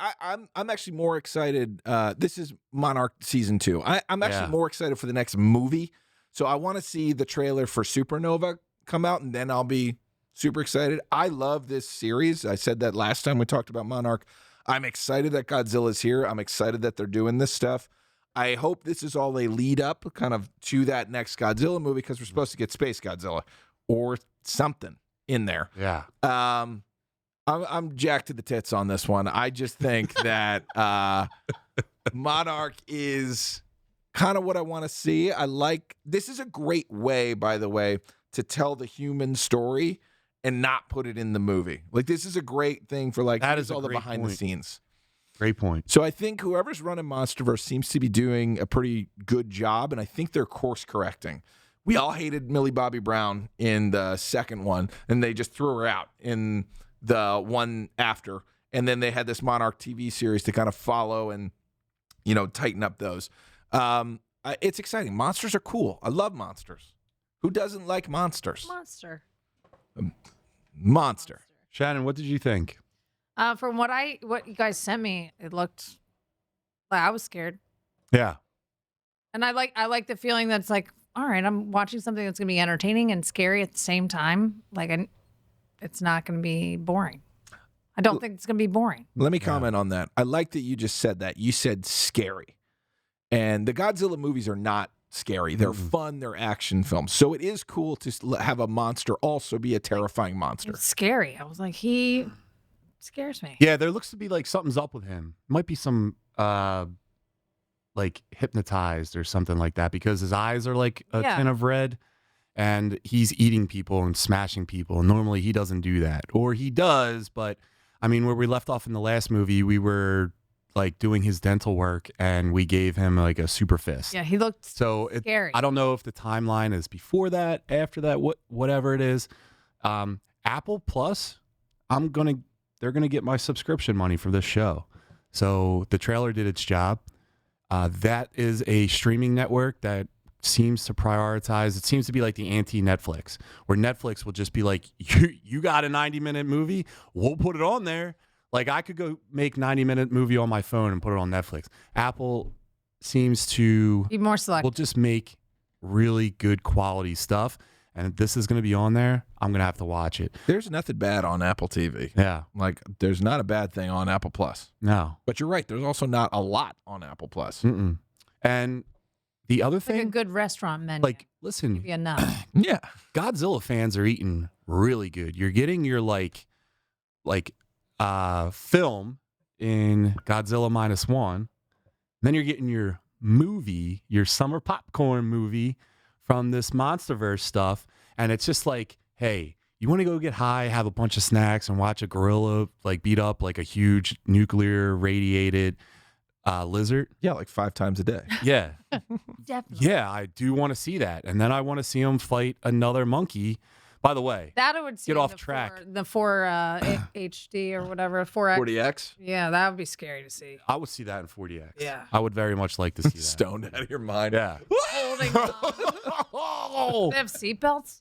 I'm actually more excited. This is Monarch season 2. I'm actually more excited for the next movie. So I want to see the trailer for Supernova come out, and then I'll be super excited. I love this series. I said that last time we talked about Monarch. I'm excited that Godzilla's here. I'm excited that they're doing this stuff. I hope this is all a lead up kind of to that next Godzilla movie, because we're supposed to get Space Godzilla or something in there. Yeah. I'm jacked to the tits on this one. I just think that Monarch is kind of what I want to see. This is a great way, by the way, to tell the human story and not put it in the movie. Like, this is a great thing for That here's is a all the great behind the point. scenes. Great point. So I think whoever's running MonsterVerse seems to be doing a pretty good job, and I think they're course correcting. We all hated Millie Bobby Brown in the second one, and they just threw her out in the one after. And then they had this Monarch TV series to kind of follow and, tighten up those. It's exciting. Monsters are cool. I love monsters. Who doesn't like monsters? Monster. Shannon, what did you think? From what you guys sent me, it looked like I was scared. Yeah. And I like the feeling that it's like, all right, I'm watching something that's gonna be entertaining and scary at the same time. Like, it's not gonna be boring. I don't think it's gonna be boring. Let me comment on that. I like that you just said that. You said scary. And the Godzilla movies are not scary. They're fun. They're action films. So it is cool to have a monster also be a terrifying monster. It's scary. I was like, he scares me. Yeah, there looks to be like something's up with him. Might be some like hypnotized or something like that because his eyes are like a tint of red and he's eating people and smashing people. Normally he doesn't do that. Or he does, but I mean, where we left off in the last movie, we were like doing his dental work and we gave him like a super fist. Yeah, he looked scary. I don't know if the timeline is before that, after that, whatever it is. Apple Plus, they're gonna get my subscription money for this show. So the trailer did its job. That is a streaming network that seems to prioritize. It seems to be like the anti-Netflix, where Netflix will just be like, you got a 90-minute movie, we'll put it on there. Like I could go make 90-minute movie on my phone and put it on Netflix. Apple seems to be more selective. Will just make really good quality stuff. And if this is going to be on there, I'm going to have to watch it. There's nothing bad on Apple TV. Yeah. Like, there's not a bad thing on Apple Plus. No. But you're right. There's also not a lot on Apple Plus. And the other thing, like a good restaurant menu. like, listen, give you enough. Yeah. Godzilla fans are eating really good. You're getting your like film in Godzilla -1. Then you're getting your movie, your summer popcorn movie from this MonsterVerse stuff. And it's just like, hey, you want to go get high, have a bunch of snacks, and watch a gorilla like beat up like a huge nuclear radiated lizard? Yeah, like 5 times a day. Yeah. Definitely. Yeah, I do want to see that. And then I want to see him fight another monkey. By the way, that I would see get off the track. The 4 HD or whatever, 4X. 40X? Yeah, that would be scary to see. I would see that in 40X. Yeah. I would very much like to see that. Stoned out of your mind. Yeah. Holding on. They have seatbelts?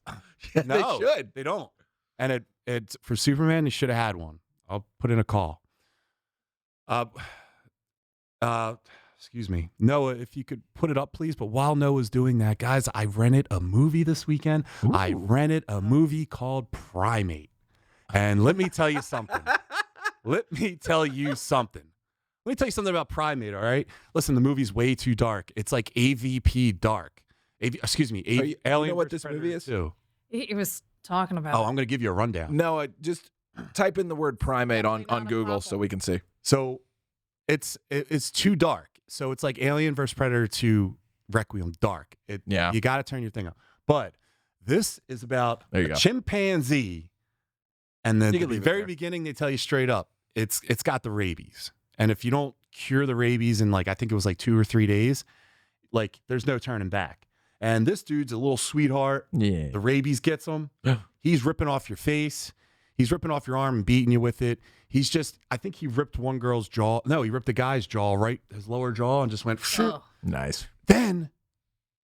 Yeah, No, they should. They don't. And it's for Superman, he should have had one. I'll put in a call. Excuse me. Noah, if you could put it up, please. But while Noah's doing that, guys, I rented a movie this weekend. Ooh. I rented a movie called Primate. And let me tell you something. Let me tell you something about Primate, all right? Listen, the movie's way too dark. It's like AVP dark. Alien you know what vs. this movie is? Predator 2. He was talking about Oh, it. I'm going to give you a rundown. No, just type in the word primate on Not a Google problem. so we can see. So it's too dark. So it's like Alien vs. Predator 2 Requiem dark. Yeah. You got to turn your thing up. But this is about There you a go. chimpanzee. And then You at can the leave it very there. beginning, they tell you straight up, it's got the rabies. And if you don't cure the rabies in like, I think it was like 2 or 3 days, like there's no turning back. And this dude's a little sweetheart. Yeah. The rabies gets him. Yeah. He's ripping off your face. He's ripping off your arm and beating you with it. He's just, I think he ripped one girl's jaw. No, he ripped the guy's jaw, right? His lower jaw, and just went, Oh. Nice. Then,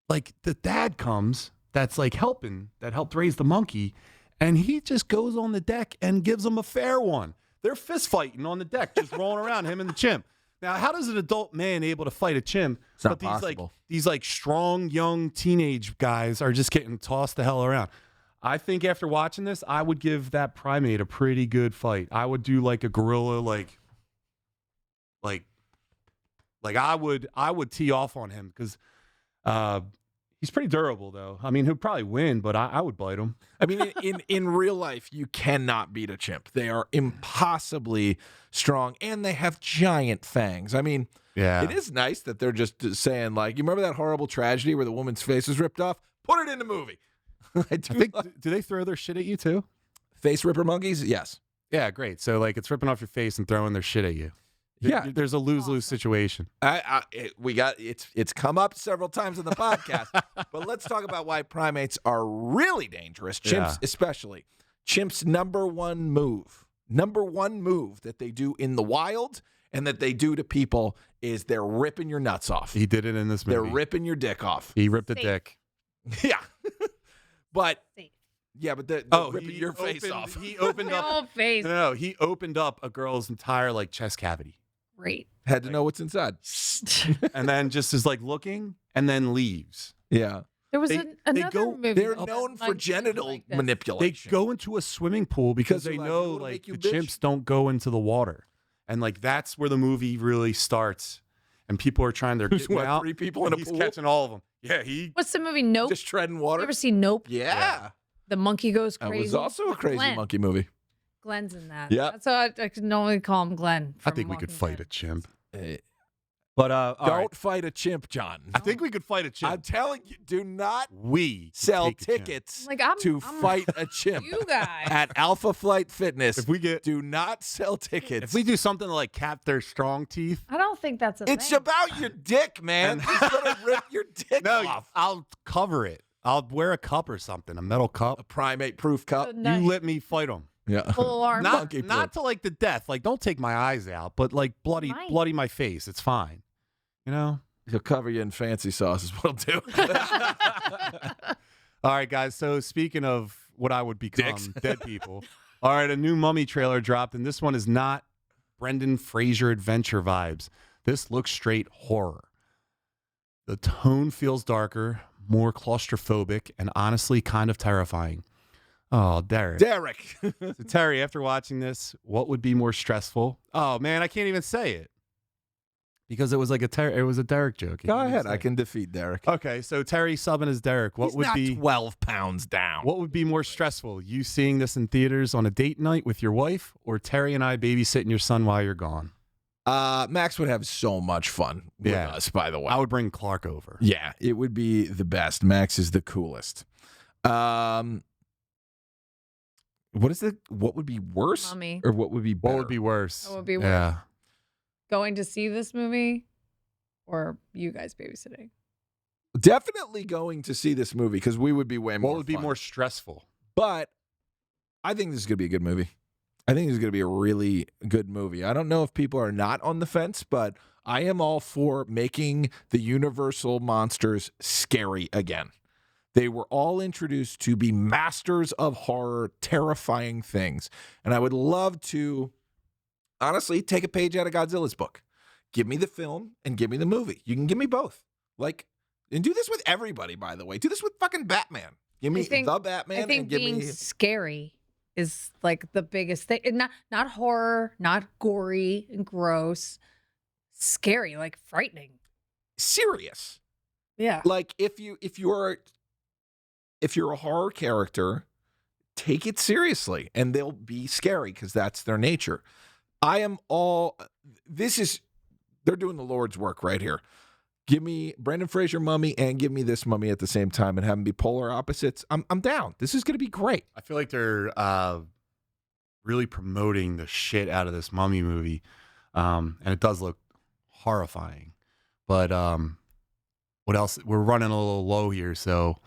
like, the dad comes that's like that helped raise the monkey, and he just goes on the deck and gives him a fair one. They're fist fighting on the deck, just rolling around, him and the chimp. Now, how does an adult man able to fight a chimp? It's not these possible. these strong young teenage guys are just getting tossed the hell around. I think after watching this, I would give that primate a pretty good fight. I would do like a gorilla, like I would tee off on him because he's pretty durable though. I mean, he'll probably win, but I would bite him. I mean, in real life, you cannot beat a chimp. They are impossibly strong, and they have giant fangs. I mean, Yeah, it is nice that they're just saying, like, you remember that horrible tragedy where the woman's face was ripped off? Put it in the movie. I I think. Do they throw their shit at you too? face ripper monkeys? Yes. Yeah, great. So like, it's ripping off your face and throwing their shit at you. Yeah. There's a lose-lose situation. It's come up several times in the podcast, but let's talk about why primates are really dangerous. Chimps, Yeah. especially. Chimps' number one move that they do in the wild and that they do to people is they're ripping your nuts off. He did it in this movie. They're ripping your dick off. He ripped a Safe. dick. Yeah. But Safe. yeah, but the ripping he your face opened- off. He opened My up. whole face. No, he opened up a girl's entire like chest cavity, Great. Had to know what's inside. and then just is like looking, and then leaves. Yeah. There was They another go- movie. They're that known for might be genital like this. They manipulation. go into a swimming pool because Because they they're like, know "We wanna like make you the bitch." chimps don't go into the water, and like that's where the movie really starts. And people are trying to There's get what, out. 3 people in a He's pool? catching all of them. Yeah, he. What's the movie Nope? Just treading You water. ever see Nope? Yeah. The monkey goes That crazy. was also a With crazy Glenn. monkey movie. Glenn's in that. Yep. That's how I can only call him Glenn. I from think we could Walking fight Dead. a chimp. Hey, But don't all right. fight a chimp, John. I think we could fight a chimp. I'm telling you, do not we could sell take a chimp. tickets Like I'm to I'm- fight a chimp You guys. at Alpha Flight Fitness. If we get, Do not sell tickets. if we do something to like cap their strong teeth. I don't think that's a It's thing. about your dick, man. And- He's gonna rip your dick No, off. I'll cover it. I'll wear a cup or something, a metal A cup. primate-proof cup. So nice. You let me fight them. Yeah. Full arm. Not, Monkey not to like the death. Like, don't take my eyes out, but like bloody Might. my face. It's fine. You know? He'll cover you in fancy sauce is what he'll do. All right, guys. So speaking of what I would become, Dicks. dead people. All right, a new Mummy trailer dropped, and this one is not Brendan Fraser adventure vibes. This looks straight horror. The tone feels darker, more claustrophobic, and honestly kind of terrifying. Oh, Derek. Derek. So Terry, after watching this, what would be more stressful? Oh man, I can't even say it because it was like it was a Derek joke. Go ahead. I can defeat Derek. Okay, so Terry subbing as Derek. What He's would not be 12 pounds down. what would be more stressful? You seeing this in theaters on a date night with your wife, or Terry and I babysitting your son while you're gone? Max would have so much fun with Yeah. us, by the way. I would bring Clark over. Yeah, it would be the best. Max is the coolest. What would be worse? Mummy. Or what would be better? What would be worse? What would be worse? Yeah. Going to see this movie or you guys babysitting? Definitely going to see this movie because we would be way more What would be fun. more stressful? But I think this is going to be a good movie. I think this is going to be a really good movie. I don't know if people are not on the fence, but I am all for making the Universal monsters scary again. They were all introduced to be masters of horror, terrifying things. And I would love to, honestly, take a page out of Godzilla's book. Give me the film and give me the movie. You can give me both. Like, and do this with everybody, by the way. Do this with fucking Batman. Give me the Batman I think and give being me... scary is like the biggest thing. And not horror, not gory and gross. Scary, like frightening. serious. Yeah. Like if you're a horror character, take it seriously and they'll be scary because that's their nature. They're doing the Lord's work right here. Give me Brendan Fraser mummy and give me this mummy at the same time and have them be polar opposites. I'm down. This is going to be great. I feel like they're really promoting the shit out of this Mummy movie, and it does look horrifying. But what else? We're running a little low here, so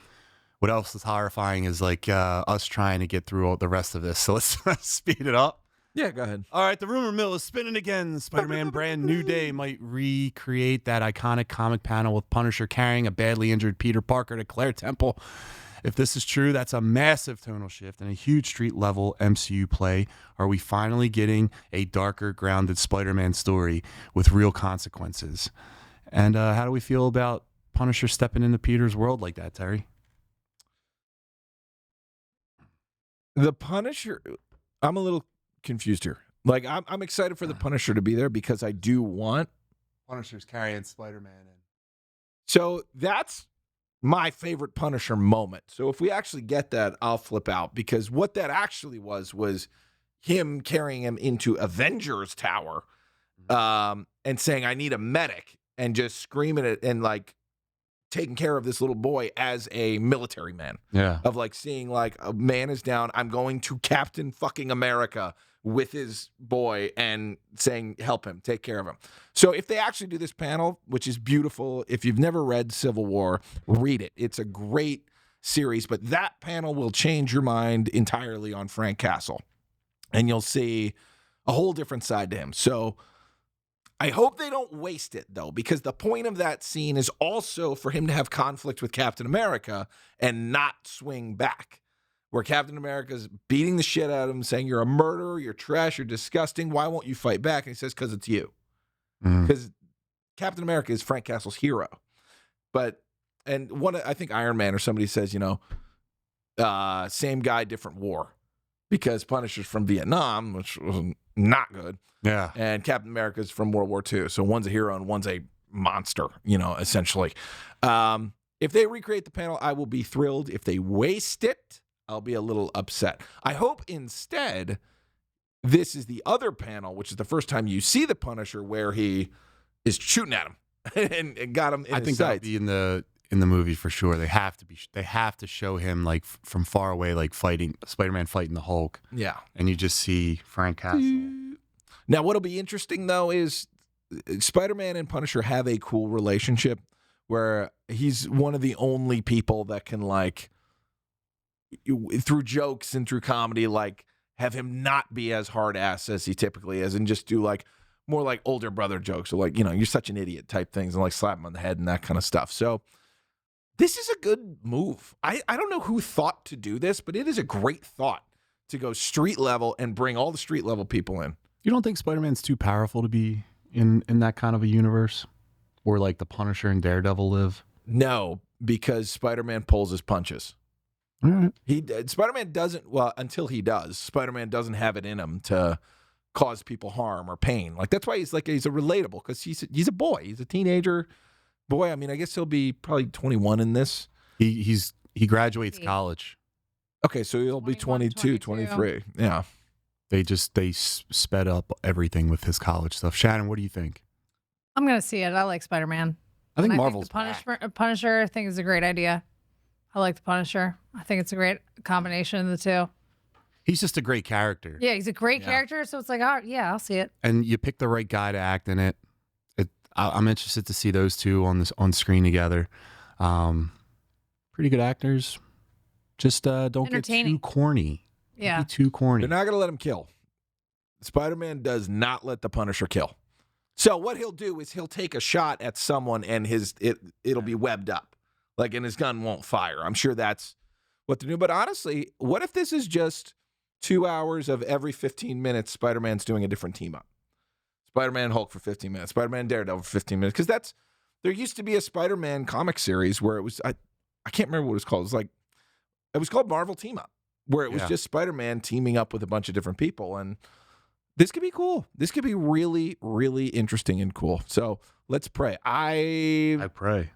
what else is horrifying is like us trying to get through all the rest of this. So let's speed it up. Yeah, go ahead. All right, the rumor mill is spinning again. Spider-Man Brand New Day might recreate that iconic comic panel with Punisher carrying a badly injured Peter Parker to Claire Temple. If this is true, that's a massive tonal shift and a huge street-level MCU play. Are we finally getting a darker, grounded Spider-Man story with real consequences? And how do we feel about Punisher stepping into Peter's world like that, Terry? The Punisher, I'm a little confused here. Like I'm excited for the Punisher to be there because I do want. Punisher's carrying Spider-Man in. So that's my favorite Punisher moment. So if we actually get that, I'll flip out because what that actually was him carrying him into Avengers Tower, and saying, "I need a medic," and just screaming it and like taking care of this little boy as a military man. Yeah. Of like seeing like a man is down, I'm going to Captain fucking America with his boy and saying, help him, take care of him. So if they actually do this panel, which is beautiful, if you've never read Civil War, read it. It's a great series, but that panel will change your mind entirely on Frank Castle. And you'll see a whole different side to him. So I hope they don't waste it, though, because the point of that scene is also for him to have conflict with Captain America and not swing back. Where Captain America's beating the shit out of him, saying, you're a murderer, you're trash, you're disgusting. Why won't you fight back? And he says, because it's you. Because Captain America is Frank Castle's hero. I think Iron Man or somebody says, same guy, different war. Because Punisher's from Vietnam, which was not good. Yeah. And Captain America's from World War II. So one's a hero and one's a monster, essentially. If they recreate the panel, I will be thrilled. If they waste it, I'll be a little upset. I hope instead this is the other panel, which is the first time you see the Punisher where he is shooting at him and got him in I his think sights. that'll be in the movie for sure. They have to show him like from far away, like fighting Spider-Man fighting the Hulk. Yeah. And you just see Frank Castle. Now, what'll be interesting though is Spider-Man and Punisher have a cool relationship where he's one of the only people that can through jokes and through comedy, have him not be as hard ass as he typically is and just do more older brother jokes or you're such an idiot type things and slap him on the head and that kind of stuff. So this is a good move. I don't know who thought to do this, but it is a great thought to go street level and bring all the street level people in. You don't think Spider-Man's too powerful to be in that kind of a universe where the Punisher and Daredevil live? No, because Spider-Man pulls his punches. All right. Spider-Man doesn't, until he does, Spider-Man doesn't have it in him to cause people harm or pain. That's why he's a relatable, because he's a boy. He's a teenager boy. I mean, I guess he'll be probably 21 in this. He graduates college. Okay, so he'll be 22, 23. Yeah. They sped up everything with his college stuff. Shannon, what do you think? I'm going to see it. I like Spider-Man. I think And Marvel's I think the Punisher, I think is a great idea. I like the Punisher. I think it's a great combination of the two. He's just a great character. Yeah, he's a great character. So it's I'll see it. And you pick the right guy to act in it. I'm interested to see those two on screen together. Pretty good actors. Just don't get too corny. Yeah. Don't be too corny. They're not going to let him kill. Spider-Man does not let the Punisher kill. So what he'll do is he'll take a shot at someone and it'll be webbed up. And his gun won't fire. I'm sure that's what to do. But honestly, what if this is just 2 hours of every 15 minutes Spider-Man's doing a different team up? Spider-Man Hulk for 15 minutes. Spider-Man Daredevil for 15 minutes. Because there used to be a Spider-Man comic series where it was, I can't remember what it was called. It was called Marvel Team Up, where it was just Spider-Man teaming up with a bunch of different people. And this could be cool. This could be really, really interesting and cool. So let's pray. I pray.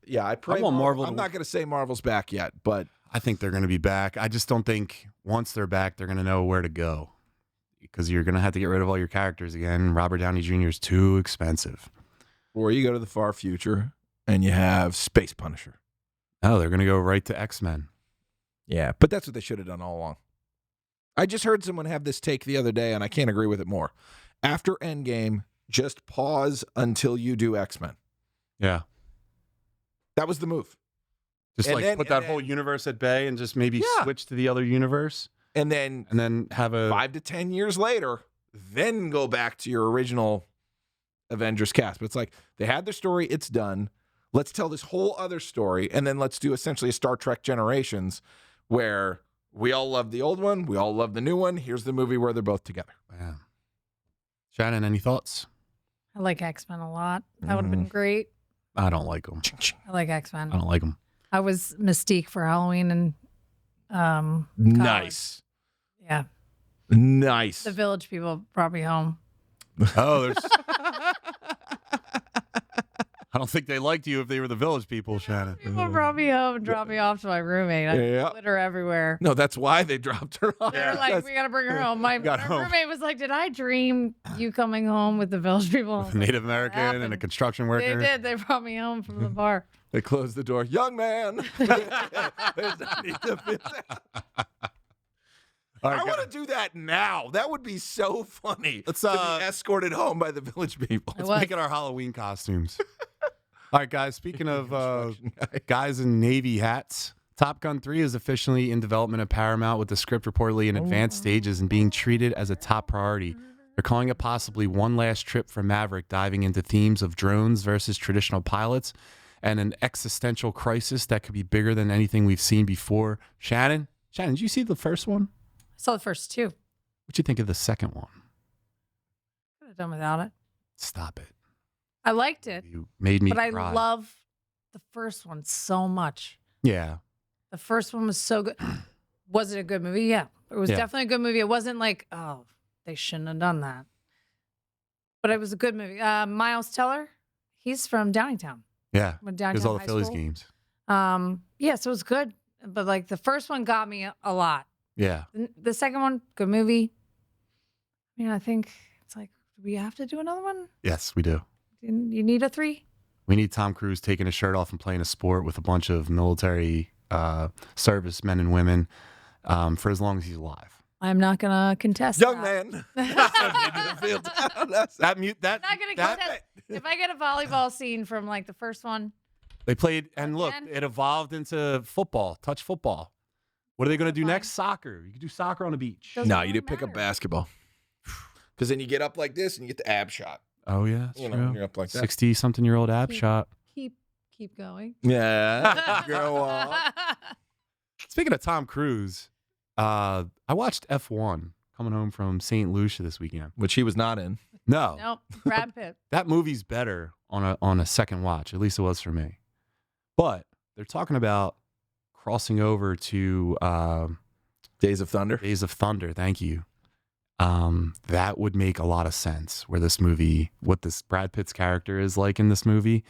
Yeah, I pray. I want Marvel. I'm not going to say Marvel's back yet, but I think they're going to be back. I just don't think once they're back, they're going to know where to go, because you're going to have to get rid of all your characters again. Robert Downey Jr. is too expensive. Or you go to the far future and you have Space Punisher. Oh, they're going to go right to X-Men. Yeah, but that's what they should have done all along. I just heard someone have this take the other day, and I can't agree with it more. After Endgame, just pause until you do X-Men. Yeah. That was the move. Just put that whole universe at bay and just maybe switch to the other universe. And then have a 5 to 10 years later, then go back to your original Avengers cast. But it's they had their story, it's done. Let's tell this whole other story, and then let's do essentially a Star Trek Generations where we all love the old one, we all love the new one. Here's the movie where they're both together. Yeah. Shannon, any thoughts? I like X-Men a lot. That would have been great. I don't like them. I like X-Men. I don't like them. I was Mystique for Halloween and Nice. yeah. Nice. The Village people brought me home. Oh, there's. I don't think they liked you if they were the Village people, Shannon. People brought me home and dropped me off to my roommate. I had glitter everywhere. No, that's why they dropped her off. They're like, we got to bring her home. My roommate was like, did I dream you coming home with the Village people? Native American and a construction worker. They did. They brought me home from the bar. They closed the door. Young man. I want to do that now. That would be so funny. Let's to be escorted home by the Village people. Let's make it our Halloween costumes. All right, guys. Speaking of guys in Navy hats, Top Gun 3 is officially in development at Paramount, with the script reportedly in advanced stages and being treated as a top priority. They're calling it possibly one last trip for Maverick, diving into themes of drones versus traditional pilots and an existential crisis that could be bigger than anything we've seen before. Shannon, did you see the first one? I saw the first two. What'd you think of the second one? Could have done without it. Stop it. I liked it, You made me but I cry. love the first one so much. Yeah. The first one was so good. Was it a good movie? Yeah. It was Yeah. definitely a good movie. It wasn't like, oh, they shouldn't have done that. But it was a good movie. Miles Teller, he's from Downingtown. Yeah. Went There's Downingtown all the High Phillies School. games. Yeah, so it was good. But like the first one got me a lot. Yeah. The second one, good movie. I mean, I think it's like, do we have to do another one? Yes, we do. You need a 3? We need Tom Cruise taking his shirt off and playing a sport with a bunch of military service men and women for as long as he's alive. I'm not gonna contest. Young that. man. That mute that I'm not gonna that- contest. If I get a volleyball scene from like the first one, They played, and look, Again? it evolved into football, touch football. What are they going to do Fine. next? Soccer. You can do soccer on the beach. Doesn't No, really you did pick up matter. basketball. Because then you get up like this and you get the ab shot. Oh, yeah, that's You know, when true. you're up like that. 60-something-year-old ab Keep- shot. keep going. Yeah. Grow up. Speaking of Tom Cruise, I watched F1 coming home from St. Lucia this weekend. Which he was not in. No, Nope. Brad Pitt. that movie's better on a second watch. At least it was for me. But they're talking about crossing over to Days of Thunder. Days of Thunder. Thank you. That would make a lot of sense. Where this movie, what this Brad Pitt's character is like in this movie,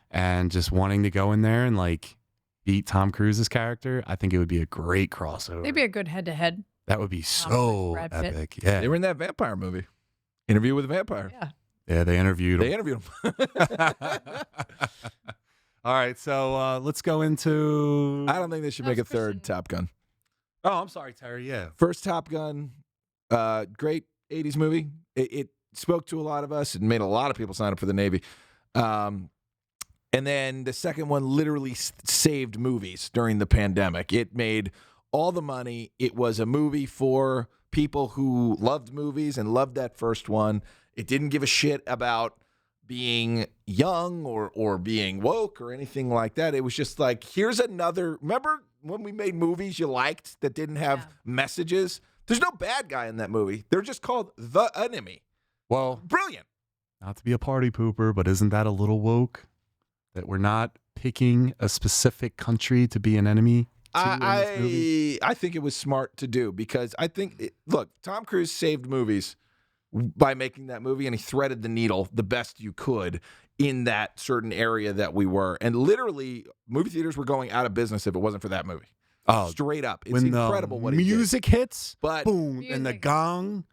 and just wanting to go in there and like beat Tom Cruise's character. I think it would be a great crossover. Maybe a good head-to-head. That would be so Brad Pitt. epic. Yeah. They were in that vampire movie. Interview with a Vampire. Yeah. Yeah, they interviewed him. They interviewed him. All right, so let's go into. I don't think they should make a That's third Christian. Top Gun. Oh, I'm sorry, Terry. Yeah. First Top Gun, great 80s movie. It spoke to a lot of us and made a lot of people sign up for the Navy. And then the second one literally saved movies during the pandemic. It made all the money. It was a movie for people who loved movies and loved that first one. It didn't give a shit about being young or being woke or anything like that. It was just like, here's another. Remember when we made movies you liked that didn't have Yeah. messages? There's no bad guy in that movie. They're just called the enemy. Well, Brilliant. not to be a party pooper, but isn't that a little woke? That we're not picking a specific country to be an enemy to in this movie? I think it was smart to do because I think, look, Tom Cruise saved movies by making that movie, and he threaded the needle the best you could in that certain area that we were. And literally, movie theaters were going out of business if it wasn't for that movie. Oh, Straight up. It's when incredible the what he did. music hits, But boom, and the Music. gong,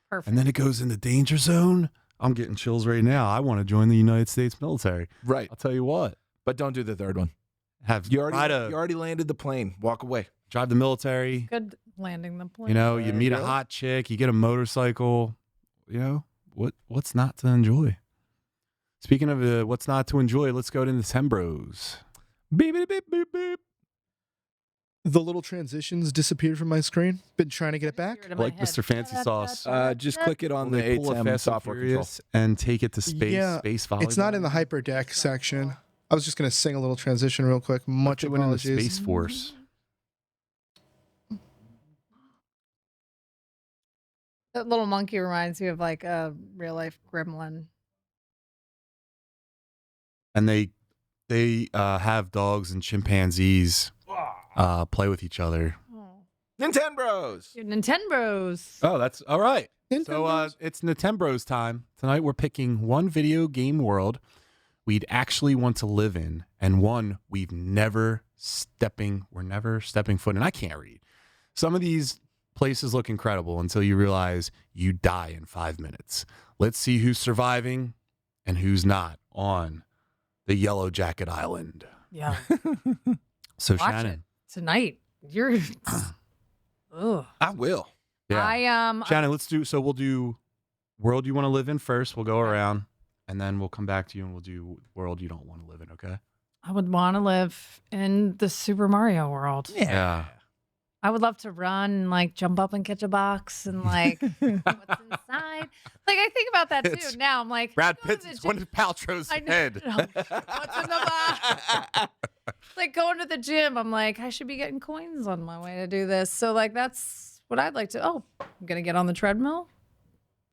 Perfect. and then it goes into danger zone. I'm getting chills right now. I want to join the United States military. right. I'll tell you what. But don't do the third one. Have You try to already landed the plane. Walk away. drive the military. Good landing the plane. You know, you There meet you a go. hot chick, you get a motorcycle. You know, what's not to enjoy? Speaking of what's not to enjoy, let's go to the Tembros. Beep, beep, beep, beep, beep. The little transitions disappeared from my screen. Been trying to get it back. Hear it in my Like head. Mr. Fancy Sauce. Just click it on Will the they pull a 8M Fast and software control. Furious and take it to space? Yeah, Space volleyball. It's not in the hyperdeck section. I was just gonna sing a little transition real quick. Much It went in the apologies. Space Force. That little monkey reminds me of like a real life gremlin. And they have dogs and chimpanzees play with each other. Oh. Nintendbros. Your Nintendos. Oh, that's all right. So Nintendos. it's Nintendbros time. Tonight we're picking one video game world we'd actually want to live in and one we're never stepping foot in. I can't read. Some of these places look incredible until you realize you die in 5 minutes. Let's see who's surviving and who's not on the Yellow Jacket Island. Yeah. So Watch Shannon. it tonight. You're. Ugh. I will. Yeah. Shannon, we'll do world you want to live in first. We'll go around and then we'll come back to you and we'll do world you don't want to live in, okay? I would want to live in the Super Mario world. Yeah. I would love to run and like jump up and catch a box and like what's inside. Like I think about that too. It's Now I'm like Brad going to Pitt's the gym. Gwyneth Paltrow's I know. head. What's in the box? Like going to the gym, I'm like, I should be getting coins on my way to do this. So like that's what I'd like to. Oh, I'm gonna get on the treadmill.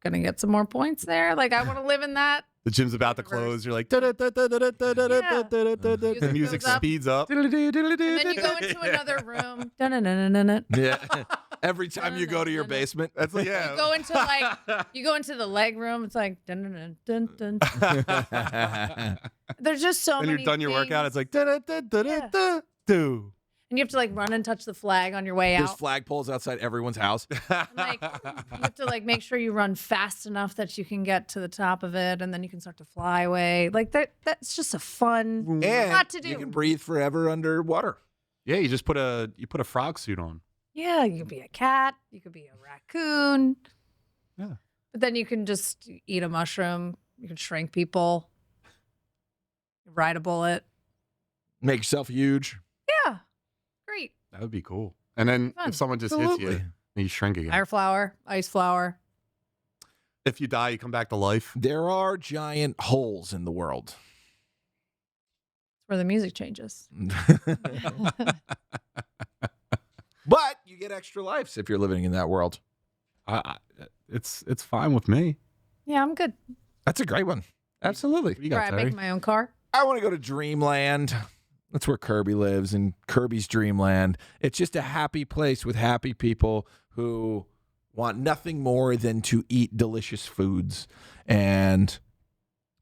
Gonna get some more points there. Like I want to live in that. The gym's about to close. You're like, the music goes up. speeds up. And then you go into another room. Dun-dun-dun-dun-dun. Yeah. Every time you go to your basement. That's like, You yeah. go into like you go into the leg room. It's like dun dun dun dun dun. There's just so When many. you're done your workout, it's things. like, do. And you have to like run and touch the flag on your way There's out. flagpoles outside everyone's house. Like you have to like make sure you run fast enough that you can get to the top of it, and then you can start to fly away. Like that's just a fun And lot to do. you can breathe forever underwater. Yeah, you just put a frog suit on. Yeah, you could be a cat. You could be a raccoon. Yeah. But then you can just eat a mushroom. You can shrink people. Ride a bullet. Make yourself huge. Yeah. Great. That would be cool. And then Fun. if someone just hits Absolutely. you, you shrink again. Fire flower, ice flower. If you die, you come back to life. There are giant holes in the world. That's where the music changes. But you get extra lives if you're living in that world. It's fine with me. Yeah, I'm good. That's a great one. Absolutely. What you Where got, I Terry? make my own car. I want to go to Dreamland. That's where Kirby lives, in Kirby's Dreamland. It's just a happy place with happy people who want nothing more than to eat delicious foods. And,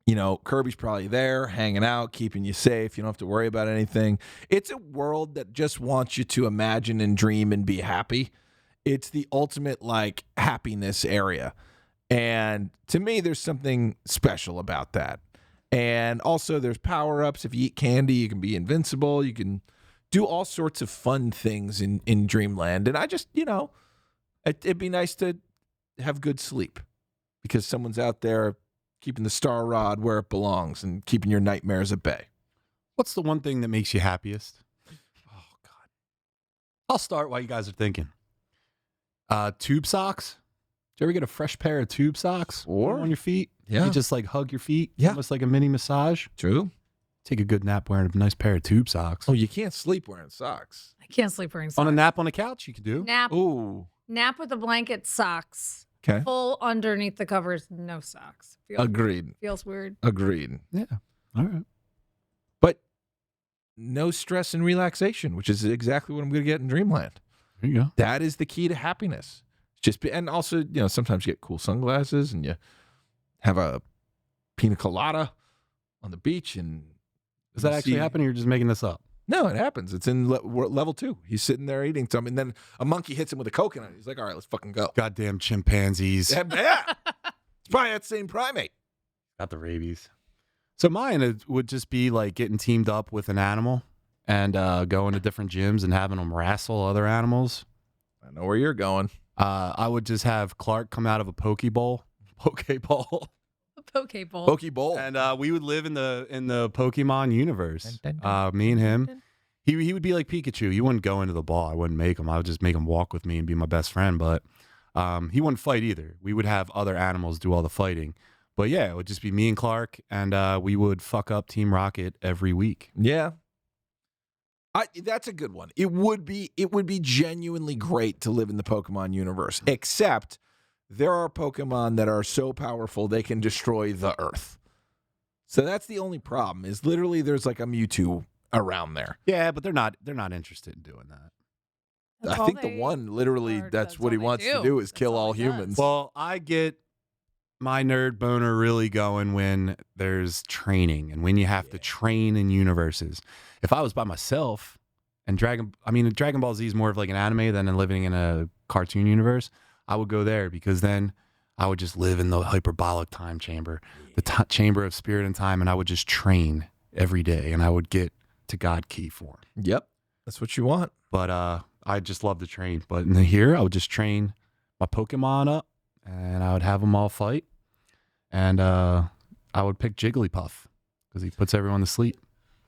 you know, Kirby's probably there hanging out, keeping you safe. You don't have to worry about anything. It's a world that just wants you to imagine and dream and be happy. It's the ultimate, like, happiness area. And to me, there's something special about that. And also, there's power-ups. If you eat candy, you can be invincible. You can do all sorts of fun things in Dreamland. And I just, you know, it'd be nice to have good sleep because someone's out there keeping the star rod where it belongs and keeping your nightmares at bay. What's the one thing that makes you happiest? Oh, God. I'll start while you guys are thinking. Tube socks. Did you ever get a fresh pair of tube socks Or- on your feet? Yeah. You just like hug your feet, Yeah. almost like a mini massage. True. Take a good nap wearing a nice pair of tube socks. Oh, you can't sleep wearing socks. I can't sleep wearing On socks. a nap on the couch, you could do. Nap. Ooh. Nap with a blanket, socks. Okay. Full underneath the covers, no socks. Agreed. Feels weird. Agreed. Yeah. All right. But no stress and relaxation, which is exactly what I'm going to get in Dreamland. There you go. That is the key to happiness. And also, you know, sometimes you get cool sunglasses and you have a pina colada on the beach. And Does that you actually see- happen or you're just making this up? No, it happens. It's in level 2. He's sitting there eating something. And then a monkey hits him with a coconut. He's like, all right, let's fucking go. Goddamn chimpanzees. Yeah. It's probably that same primate. Got the rabies. So mine would just be like getting teamed up with an animal and going to different gyms and having them wrestle other animals. I know where you're going. I would just have Clark come out of a pokeball, A poke bowl. Poke Bowl. and we would live in the Pokemon universe. Me and him. He would be like Pikachu. He wouldn't go into the ball. I wouldn't make him. I would just make him walk with me and be my best friend. But he wouldn't fight either. We would have other animals do all the fighting. But yeah, it would just be me and Clark, and we would fuck up Team Rocket every week. Yeah. That's a good one. It would be genuinely great to live in the Pokemon universe, except there are Pokemon that are so powerful they can destroy the Earth. So that's the only problem. Is literally there's like a Mewtwo around there. Yeah, but they're not interested in doing that. That's I all think the they one literally are- that's what all he they wants to do is That's kill all he does. humans. Well, I get my nerd boner really going when there's training and when you have to train in universes. If I was by myself and Dragon Ball Z is more of like an anime than living in a cartoon universe, I would go there because then I would just live in the hyperbolic time chamber, the chamber of spirit and time, and I would just train every day and I would get to God Key form. Yep. That's what you want. But I just love to train. But in here, I would just train my Pokemon up and I would have them all fight. And I would pick Jigglypuff because he puts everyone to sleep.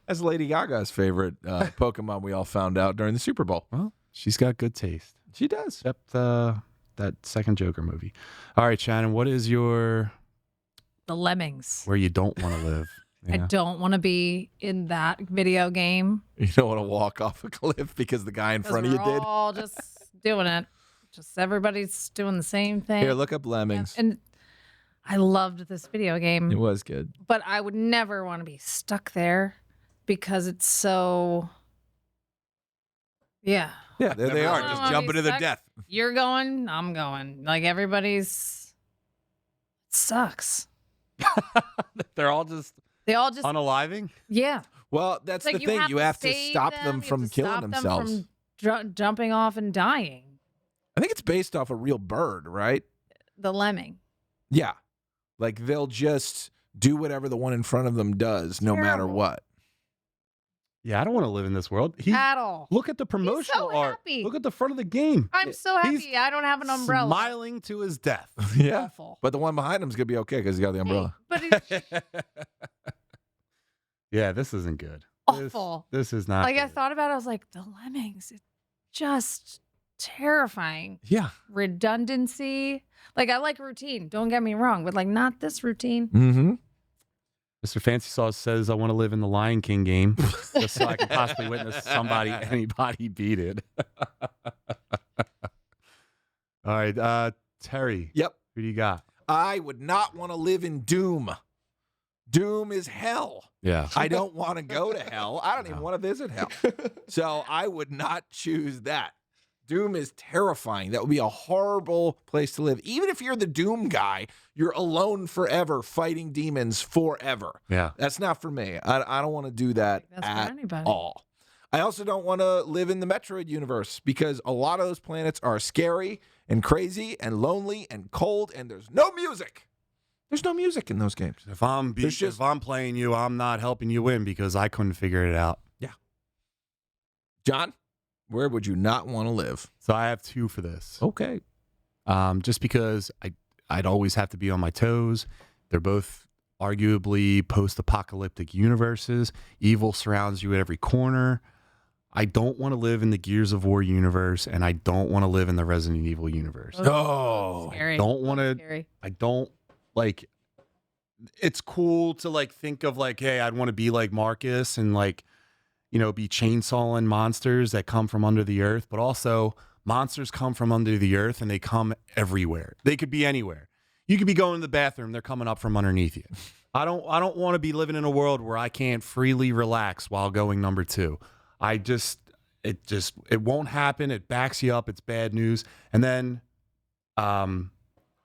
That's Lady Gaga's favorite Pokemon we all found out during the Super Bowl. Well, She's got good taste. She does. Except that second Joker movie. All right, Shannon, what is your The Lemmings. where you don't want to live? I Yeah. don't want to be in that video game. You don't want to walk off a cliff because the guy in front of you We're did. all just doing it. Just everybody's doing the same thing. Here, look up Lemmings. And I loved this video game, It was good. but I would never want to be stuck there because it's so. Yeah. Yeah, there they are, mind. just Wanna jumping be to their stuck? death. You're going, I'm going. Like everybody's. It sucks. They're all just They all just. unaliving? Yeah. Well, that's Like the thing. You have to save stop them, them you have from to killing stop them themselves. from jumping off and dying. I think it's based off a real bird, right? The lemming. Yeah. Like they'll just do whatever the one in front of them does, no matter Terrible. what. Yeah, I don't want to live in this world. At all. Look at the promotional art. happy. Look at the front of the game. I'm so He's happy I don't have an umbrella. Smiling to his death. Yeah. Awful. But the one behind him's going to be okay because he's got the umbrella. But it's Yeah, this isn't good. awful. This is not Like I good. thought about it, I was like, the lemmings. It's just terrifying. Yeah. Redundancy. Like I like routine. Don't get me wrong, but like not this routine. Mm-hmm. Mr. Fancy Sauce says I want to live in the Lion King game just so I can possibly witness anybody beat it. All right, Terry. Yep. Who do you got? I would not want to live in Doom. Doom is hell. Yeah. I don't want to go to hell. I don't even want to visit hell. So I would not choose that. Doom is terrifying. That would be a horrible place to live. Even if you're the Doom guy, you're alone forever fighting demons forever. Yeah. That's not for me. I don't want to do that That's for at anybody. all. I also don't want to live in the Metroid universe because a lot of those planets are scary and crazy and lonely and cold, and there's no music. There's no music in those games. If I'm There's just- if I'm playing you, I'm not helping you win because I couldn't figure it out. John, where would you not want to live? So I have two for this. Okay. Just because I'd always have to be on my toes. They're both arguably post-apocalyptic universes. Evil surrounds you at every corner. I don't want to live in the Gears of War universe, and I don't want to live in the Resident Evil universe. Oh, Scary. Don't want to. Scary. I don't like. It's cool to like think of like, hey, I'd want to be like Marcus and like, you know, be chainsawing monsters that come from under the earth, but also monsters come from under the earth and they come everywhere. They could be anywhere. You could be going to the bathroom, they're coming up from underneath you. I don't want to be living in a world where I can't freely relax while going number 2. It won't happen. It backs you up. It's bad news. And then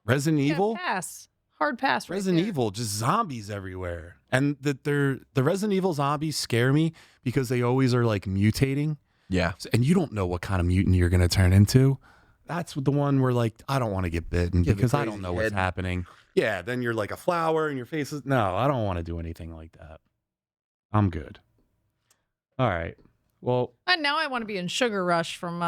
Resident Yeah, Evil. pass. Hard pass. Right Resident there. Evil, just zombies everywhere. And the Resident Evil zombies scare me because they always are like mutating. yeah. And you don't know what kind of mutant you're going to turn into. That's the one where like, I don't want to get bitten Yeah, the because I crazy don't know what's head. happening. Yeah, then you're like a flower and your face is, no, I don't want to do anything like that. I'm good. All right. Well, And now I want to be in Sugar Rush from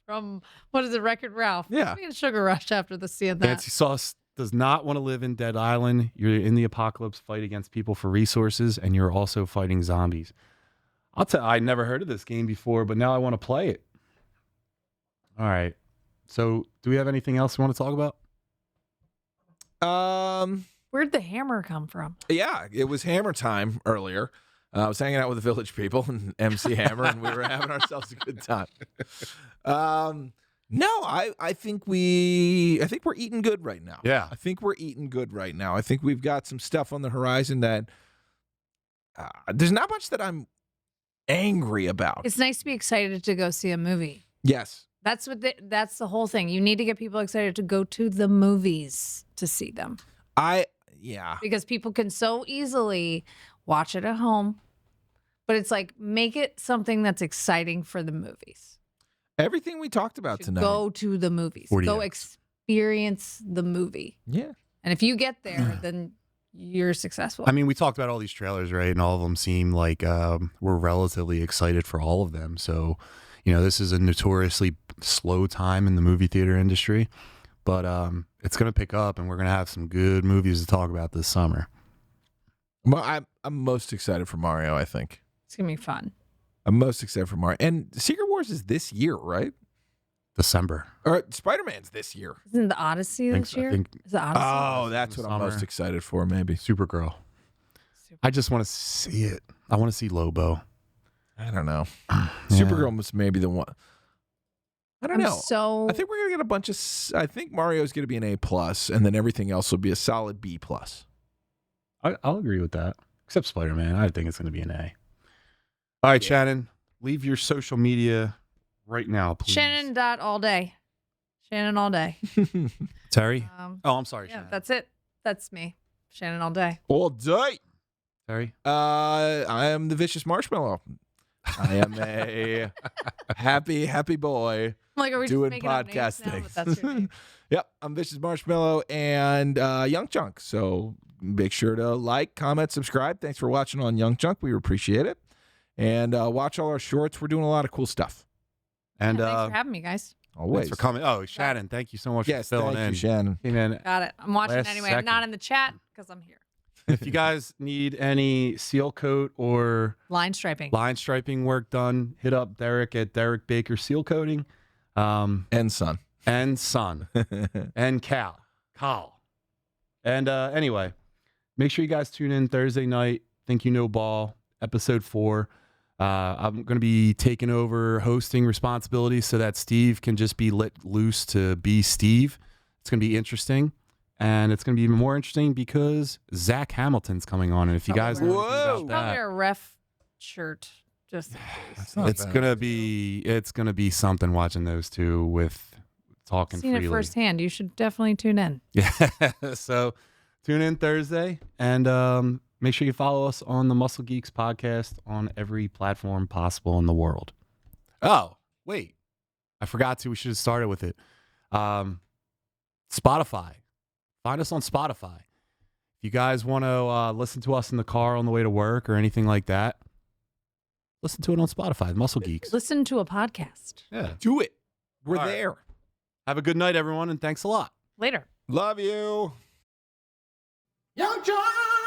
from what is it, Wreck-It Ralph? Yeah. I'll be in Sugar Rush after the seeing that. Fancy Sauce does not want to live in Dead Island. You're in the apocalypse, fight against people for resources, and you're also fighting zombies. I'll tell I never heard of this game before, but now I want to play it. All right. So, do we have anything else we want to talk about? Where'd the hammer come from? Yeah, it was Hammer time earlier. I was hanging out with the Village people and MC Hammer, and we were having ourselves a good time. No, I think we're eating good right now. Yeah. I think we're eating good right now. I think we've got some stuff on the horizon that there's not much that I'm angry about. It's nice to be excited to go see a movie. Yes. That's the whole thing. You need to get people excited to go to the movies to see them Yeah. because people can so easily watch it at home. But it's like make it something that's exciting for the movies. Everything we talked about To tonight. go to the movies. 40X. Go experience the movie. Yeah. And if you get there, then you're successful. I mean, we talked about all these trailers, right? And all of them seem like we're relatively excited for all of them. So, you know, this is a notoriously slow time in the movie theater industry, but it's going to pick up and we're going to have some good movies to talk about this summer. I'm most excited for Mario, I think. It's going to be fun. I'm most excited for Mario. And Secret Wars is this year, right? December. Or Spider-Man's this year. Isn't the Odyssey this year? Is it Odyssey? Oh, that's in what the I'm most summer. excited for, maybe. Supergirl. I just want to see it. I want to see Lobo. I don't know. Yeah. Supergirl was maybe the one. I don't know. So I think we're gonna get a bunch of. I think Mario's gonna be an A+, and then everything else will be a solid B+. I'll agree with that. Except Spider-Man. I think it's going to be an A. All right, Shannon, leave your social media right now, please. Shannon dot all day. Shannon all day. Terry? Oh, I'm sorry, Yeah, Shannon. that's it. That's me. Shannon all day. All day. Terry? I am the Vicious Marshmallow. I am a happy boy I'm like, are we doing just making up names podcast now? things. But that's your name. Yep, I'm Vicious Marshmallow and Young Chunk. So make sure to like, comment, subscribe. Thanks for watching on Young Chunk. We appreciate it. And watch all our shorts. We're doing a lot of cool stuff. And Thanks for having me, guys. Always. thanks for coming. Oh, Shannon, thank you so much Yes, for filling thank in. you, Shannon. Hey, man, Got it. I'm watching Last anyway. second. I'm not in the chat because I'm here. if you guys need any seal coat or Line striping. line striping work done, hit up Derek at Derek Baker Seal Coating. And son. And Son. And Cal. And anyway, make sure you guys tune in Thursday night. Think You Know Ball, episode 4. I'm going to be taking over hosting responsibilities so that Steve can just be let loose to be Steve. It's going to be interesting. And it's going to be even more interesting because Zach Hamilton's coming on. And if you guys know anything Whoa. about Probably that, a ref shirt. Just in case. it's gonna be something watching those two with talking Seen freely. it firsthand. You should definitely tune in. Yeah. So tune in Thursday and make sure you follow us on the Muscle Geeks podcast on every platform possible in the world. Oh, wait. I forgot to. We should have started with it. Spotify. Find us on Spotify. If you guys want to listen to us in the car on the way to work or anything like that, listen to it on Spotify, Muscle Geeks. Listen to a podcast. Yeah. Do it. We're All right. there. Have a good night, everyone, and thanks a lot. Later. Love you. Young John!